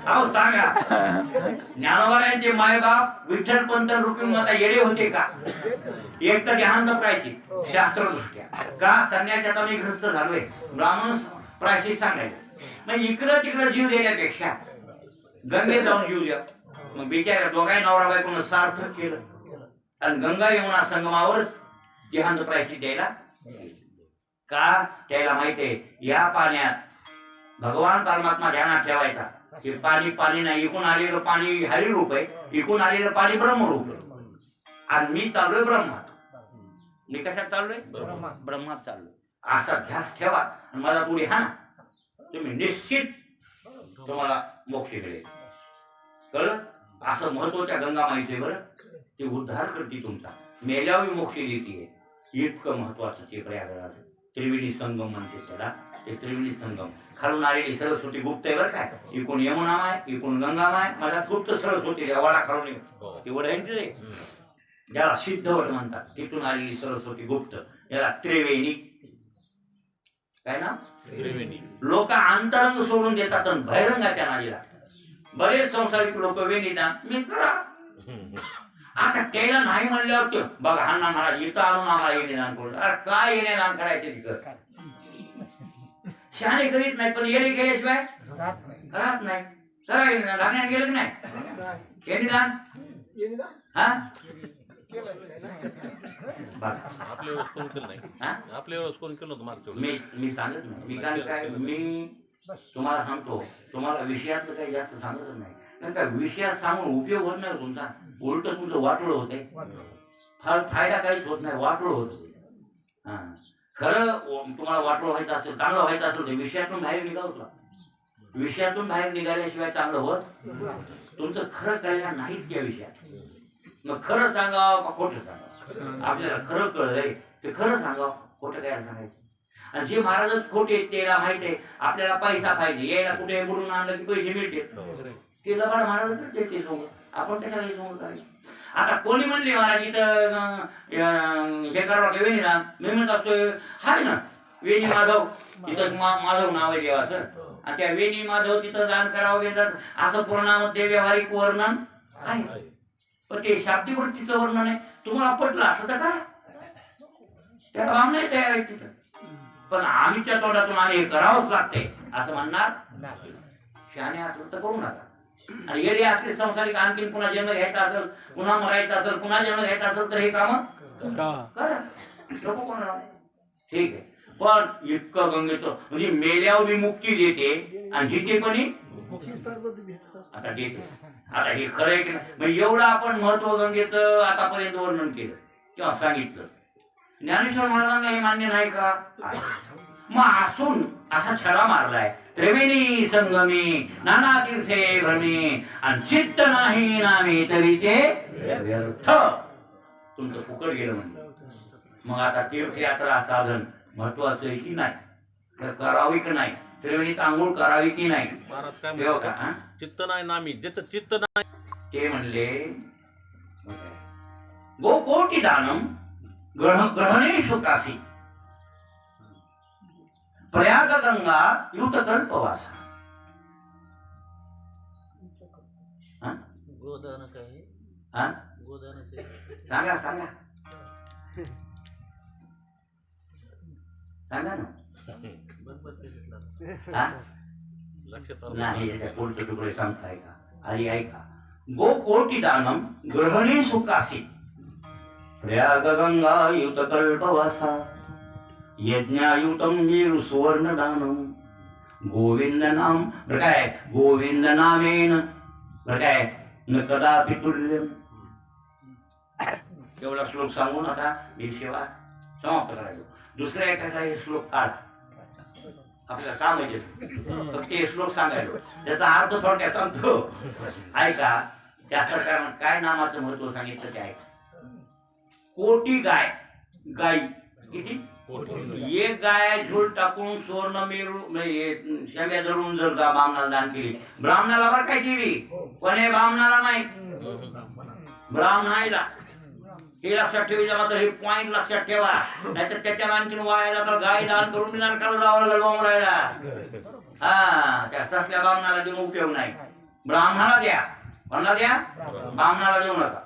अहो सांगा, ज्ञानोबारायांचे मायबाप विठ्ठल पंत रुक्मिणी माता येडे होते का? एक तर देहांत प्रायश्चित शास्त्रदृष्ट्या का संन्यासाचा मी ग्रस्त झालोय, ब्राह्मण प्रायश्चित सांगायचं. मग इकडं तिकडं जीव देण्यापेक्षा गंगेत जाऊन जीव द्या. मग बिचाऱ्या दोघाही नवरा बायकोनं सार्थक केलं आणि गंगा यमुना संगमावर देहांत प्रायश्चित द्यायला का? त्याला माहितीये या पाण्यात भगवान परमात्मा ध्यानात ठेवायचा. हे पाणी पाणी नाही, इकून आलेलं पाणी हरी रूप आहे, इकून आलेलं पाणी ब्रह्मरूप आहे. आणि मी चाललोय ब्रह्मात. मी कशात चाललोय? ब्रह्मात चाललोय. असा ध्यास ठेवा आणि मला पुढे हा ना, तुम्ही निश्चित तुम्हाला मोक्ष मिळेल. कळलं? असं महत्व त्या गंगा माईचे. बरं, ते उद्धार करते तुमचा, मेल्यावर मोक्ष देते. इतकं महत्वाचं ते प्रयागराज त्रिवेणी संगम म्हणते त्याला. ते त्रिवेणी संगम खालून आलेली सरस्वती गुप्त आहे बरं काय. इकून यमुना माय, इकून गंगा माय, मला गुप्त सरस्वती वडा खालून ते वड आहे ज्याला सिद्धवट म्हणतात. तिथून आलेली सरस्वती गुप्त, याला त्रिवेणी काय ना. लोक अंतरंग सोडून देतात आणि बहिरंगाच्या नादी लागतात. बरेच संसारिक लोक वेणीदान मी करा. आता त्याला नाही म्हणल्यावर ते बघा अण्णा महाराज इथं आणून आम्हाला येणेदान करून. अरे काय येणेदान करायचे तिथं? शहाणे करीत नाही, पण येणे केल्याशिवाय राहत नाही. करा येणेदान. राहण्यात गेलं की नाही येणेदान? हा आपल्या वेळेस कोण केलं नाही. आपल्या वेळेस कोण केलं होतं मागच्या वेळेस? मी सांगत नाही. मी काय मी तुम्हाला सांगतो, तुम्हाला विषयातलं काही जास्त सांगतच नाही. कारण काय विषयात सांगून उपयोग होत नाही तुमचा. उलट तुमचं वाटोळ होत आहे. फायदा काहीच होत नाही, वाटोळ होत. हा खरं तुम्हाला वाटोळ व्हायचं असेल, चांगलं व्हायचं असेल तर विषयातून बाहेर निघावं. विषयातून बाहेर निघाल्याशिवाय चांगलं होत. तुमचं खरं कळलं नाहीच त्या विषयात. मग खरं सांगावं का खोटं सांगावं? आपल्याला खरं कळलंय ते खरं सांगावं, खोटं काय सांगायचं. आणि जे महाराजच खोटे त्याला माहिती आहे आपल्याला पैसा पाहिजे, यायला कुठे बुडून आणलं की पैसे मिळते. ते लबाड महाराज ते सोंग, आपण त्याच्याला सोंग करायचं. आता कोणी म्हणले महाराज इथं हे करावं का वेणीदान? मी म्हणत असतोय हाय ना वेणी माधव, इथं माधव नाव आहे देवाचं. आणि त्या वेणी माधव तिथं दान करावं घेतात असं पूर्णामध्ये व्यावहारिक वर्णन आहे. पण ते शाब्दिक वृत्तीचं वर्णन आहे. तुम्हाला पटलं असं तर करा, त्याला राम नाही तयार आहे तिथं. पण आम्हीच्या तोंडातून आणि हे करावंच लागते असं म्हणणार नाही. शहाणे असलं तर करू नका. आणि येडे असले संसारिक आणखीन पुन्हा जन्म घ्यायचा असेल, पुन्हा मरायचा असेल, पुन्हा जन्म घ्यायचा असेल तर हे काम करा. लोक कोण ठीक आहे. पण इतकं गंगेचं म्हणजे मेल्यावर मी मुक्ती देते आणि जिथे पण आता देते. आता हे खरं आहे की नाही? मग एवढं आपण महत्व गंगेचं आतापर्यंत वर्णन केलं किंवा सांगितलं. ज्ञानेश्वर महाराजांना हे मान्य नाही का? मग असून असा छडा मारलाय त्रिवेणी संगमी नाना तीर्थे भ्रमी आणि चित्त नाही नामी तरी ते व्यर्थ. तुमचं फुकट गेलं म्हणजे. मग आता तीर्थयात्रा साधन महत्वाचं आहे की नाही, तर करावी की नाही, त्रिवेणीत आंघोळ करावी की नाही? महाराज काय देव का म्हणतात? चित्त नाही नामी, ज्याचं चित्त नाही ते म्हणले गो कोटी दानम ग्रहणेषु काशी प्रयाग गंगा युत कल्पवासा. गोदान काय आहे? हा गोदानाचे सांगा सांगा सांगा ना. बरोबर ते घेतलं. हा लक्षात आलं नाही याच्या कोणते तुकडे सांगताय का? आधी ऐका. गो कोटी दानम ग्रहणेषु काशी प्रयाग गंगा युत कल्पवासा यज्ञायुतम वीर सुवर्ण दानम गोविंद नाम बरं काय गोविंद नामेन बरं काय न कदापि तुल्यम. एवढा श्लोक सांगून आता मी सेवा समाप्त करायचो. दुसऱ्या एखादा हे श्लोक काढा, आपल्याला काम आहे फक्त हे श्लोक सांगायलो. त्याचा अर्थ थोडक्यात सांगतो ऐका. त्याचं कारण काय नामाचं महत्व सांगितलं ते आहे. कोटी गाय, गाई किती? एक गाय झोल टाकून सुवर्ण मेरू शेव्या धरून जर ब्राह्मणाला दान केली, ब्राह्मणाला बरं काय केली, कोणी ब्राह्मणाला नाही, ब्राह्मणाला. हे लक्षात ठेवायचं, मात्र हे पॉइंट लक्षात ठेवा, नाहीतर त्याच्या आणखीन वाया जातात. गाय दान करून नरकाला जावं राहिला. हा, त्या तसल्या ब्राह्मणाला देऊन उपयोग नाही. ब्राह्मणाला द्या. कोणाला द्या? ब्राह्मणाला देऊ नका.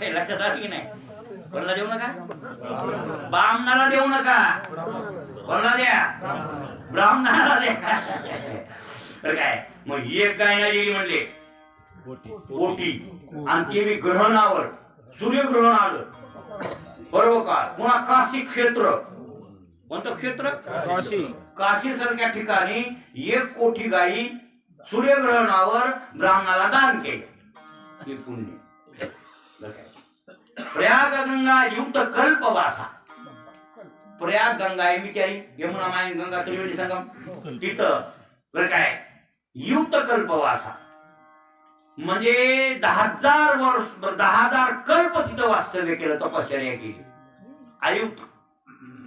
लक्षात आलं की नाही? कोणाला देऊ नका? ब्राह्मणाला देऊ नका. कोणाला द्या? ब्राह्मणाला द्या. तर काय मग एक गायला गेली म्हणले कोटी, आणि ते बी ग्रहणावर, सूर्यग्रहण आलं बरोबर का? पुन्हा काशी क्षेत्र, कोणतं क्षेत्र? काशी सारख्या ठिकाणी 1 कोटी गायी सूर्यग्रहणावर ब्राह्मणाला दान केले. हे पुण्य. प्रयाग गंगा युक्त कल्पवासा. प्रयाग गंगा आहे बिचारी, यमुना माई गंगा त्रिवेणी संगम, तिथं बरं काय युक्त कल्पवासा म्हणजे 10,000 वर्ष, 10,000 कल्प तिथं वास्तव्य केलं, तपश्चर्या केली. आयुक्त,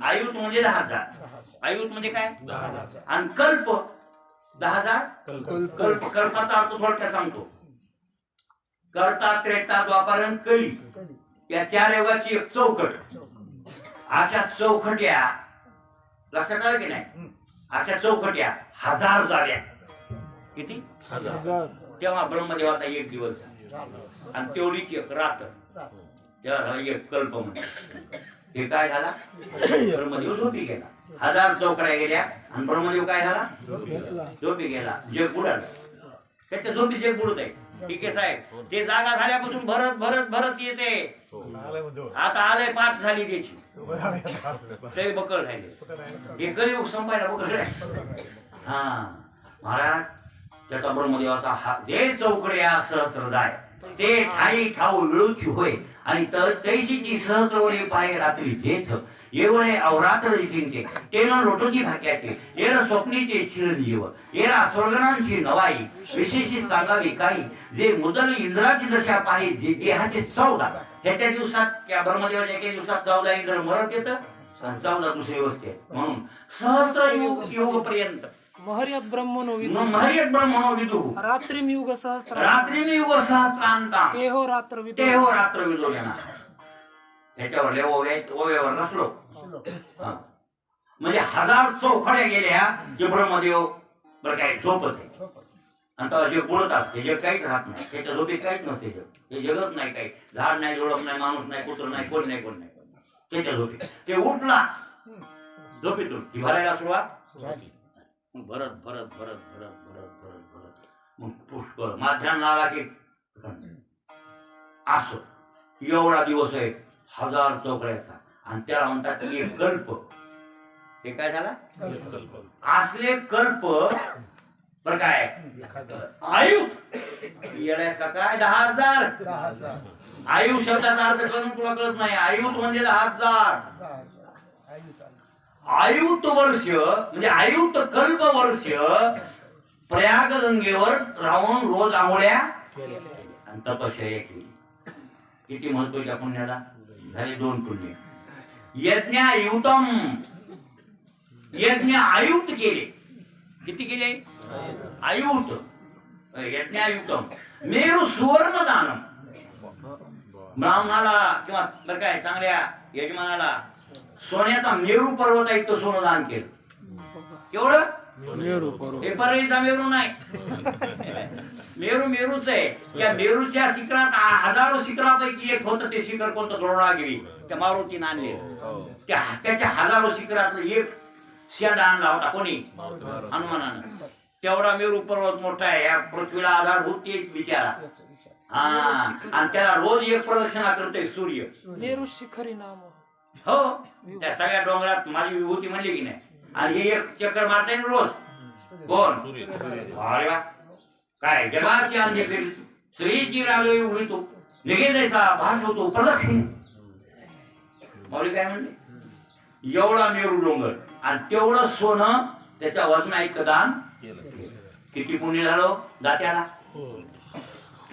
आयुक्त म्हणजे 10,000. आयुक्त म्हणजे काय? आणि कल्प 10,000 कल्प. कल्पाचा अर्थ थोडक्यात सांगतो. कर्ता, त्रेता, द्वापार आणि कली या 4 युगाची एक चौकट. अशा चौकट्या लक्षात आलं की नाही? अशा चौकट्या 1000 झाल्या. किती? 1000. तेव्हा ब्रह्मदेवाचा 1 दिवस आणि तेवढीच 1 रात्र, त्याला 1 कल्प म्हणतात. हे काय झाला? ब्रह्मदेव झोपी गेला. 1000 चौकड्या गेल्या आणि ब्रह्मदेव काय झाला? झोपी गेला. जग बुडालं. त्याच्या झोपी जग बुडत आहे. ठीक आहे साहेब, ते जागा झाल्यापासून भरत भरत भरत येते. आता आलंय 5 झाली त्याची, ते बकळ राहिले. हे कलियुग संपायला बकळ राहिले. हा महाराज, त्याचा ब्रह्मदेवाचा हा जे चौकड्या सहस्रदाय ते ठाई ठाऊ विळूची होय, आणि तैशीची सहस्रवरी पाय रात्री जेथ येवळे अवरात्र चिंते तेन लोटोची भाग्याचे येर स्वप्नीचे चिरंजीव येरा स्वर्गणांची नवाई विशेषी सांगावी काही जे मुदल इंद्राची दशा पाहि जे देहाचे 14. ह्याच्या दिवसात त्या ब्रह्मदेवाच्या एके दिवसात 14 इंद्र मरत येतं, 14 दुसरी वस्ती. म्हणून सहस्र युग पर्यंत महर्यात ब्रह्मणो विदु, महर्यात ब्रह्मणो विदु, रात्रिम युग सहस्त्र, रात्रिम युग सहस्रांता, तेहो रात्र विदु, तेहो रात्र विदु घेणार. त्याच्यावर ओव्यावर नसलो. म्हणजे 1000 चौकड्या गेल्या जे ब्रह्मदेव बरं काय झोपत आहे. आणि तेव्हा जे बुडत असते, जे काहीच राहत नाही, त्याच्या झोपीत काहीच नसते. ते जगत नाही, काही झाड नाही, झुडप नाही, माणूस नाही, कुत्र नाही, कोण नाही, कोण नाही. त्याच्या झोपीत ते उठला, झोपीतून ती भरायला सुरुवात झाली. भरत भरत भरत भरत भरत भरत भरत मग पुष्कळ माध्यान नावाचे असं एवढा दिवस आहे 1000 चौकड्याचा, आणि त्याला म्हणतात 1 कल्प. ते काय झाला? असले कल्प बरं काय आयुक्त येण्यास का काय 10,000. आयु शब्दाचा अर्थ करून तुला कळत नाही. आयुक्त म्हणजे 10,000. आयुक्त वर्ष म्हणजे आयुक्त कल्प वर्ष प्रयाग गंगेवर राहून रोज आंघोळ्या आणि तपश्चर्या केली. किती महत्वाच्या पुण्याला झाले 2 पुण्य. यज्ञायुतम, यज्ञ आयुक्त केले. किती केले? आयुक्त. यज्ञायुतम मेरू सुवर्ण दानम. ब्राह्मणाला किंवा बरं काय चांगल्या यजमानाला सोन्याचा मेरू पर्वत आहे तो सोनं दान केलं. केवढं? मेरू पर्वत. हे परळीचा मेरू नाही, मेरू मेरूच आहे. त्या मेरूच्या शिखरात हजारो शिखरापैकी एक होतं. ते शिखर कोणतं? द्रोणागिरी. त्या मारुतीने आणले. त्याच्या हजारो शिखरातलं एक शेंडा आणला होता. कोणी? हनुमानानं. तेवढा मेरू पर्वत मोठा आहे. या पृथ्वीला आधारभूत तेच बिचारा. हा, आणि त्याला रोज एक प्रदक्षिणा करतोय सूर्य. मेरू शिखरी नाम. हो, त्या सगळ्या डोंगरात माझी विभूती म्हणली की नाही. आणि हे 1 चक्कर मारताय ना रोज. कोण? अरे वा, काय जगाची अंधे श्रीची रावली उघडतो निघे जैसा भास होतो प्रदक्षिण. मौली काय म्हणले? एवढा मेरू डोंगर आणि तेवढं सोनं त्याच्या वजना एक दान किती पुण्य झालं दात्याला.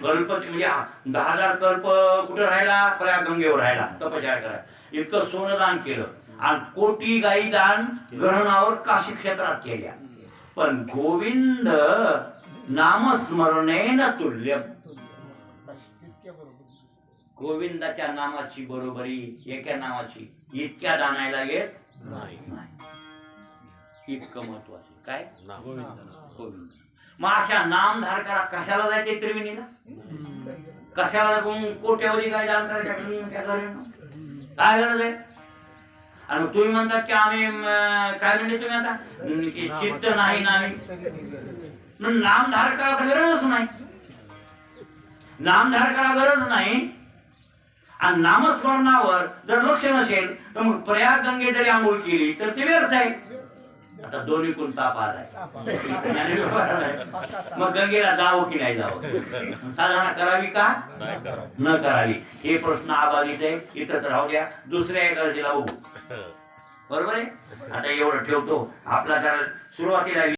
कल्प म्हणजे 10,000 कल्प कुठे राहिला, प्रयाग गंगेवर राहिला तपचार करा. इतकं सोनं दान केलं आणि कोटी गायी दान ग्रहणावर काशी क्षेत्रात केल्या. पण गोविंद नामस्मरणेन तुल्यम. गोविंदाच्या नामाची बरोबरी एका नावाची इतक्या दानायला येत नाही. इतकं महत्वाचं काय नाम. गोविंद. मग अशा नामधारकाला कशाला जायचे त्रिवेणीला, कशाला कोट्यावधी काय दान करायचं काय गरज आहे. आणि तुम्ही म्हणतात की आम्ही काय म्हणजे तुम्ही आता की चित्त नाही नामधारकाला गरजच नाही, नामधारकाला गरज नाही. आणि नामस्मरणावर जर लक्ष नसेल तर मग प्रयाग गंगे जरी आंघोळ केली तर ते व्यर्थ आहे. आता दोन्ही कोण ताप आलाय मग गंगेला जावं की नाही जावं, साधना करावी का न करावी हे प्रश्न आबाधित आहे. इथंच राहू द्या, दुसऱ्या एकादशीला बघू. बरोबर आहे. आता एवढं ठेवतो. आपला जरा सुरुवातीला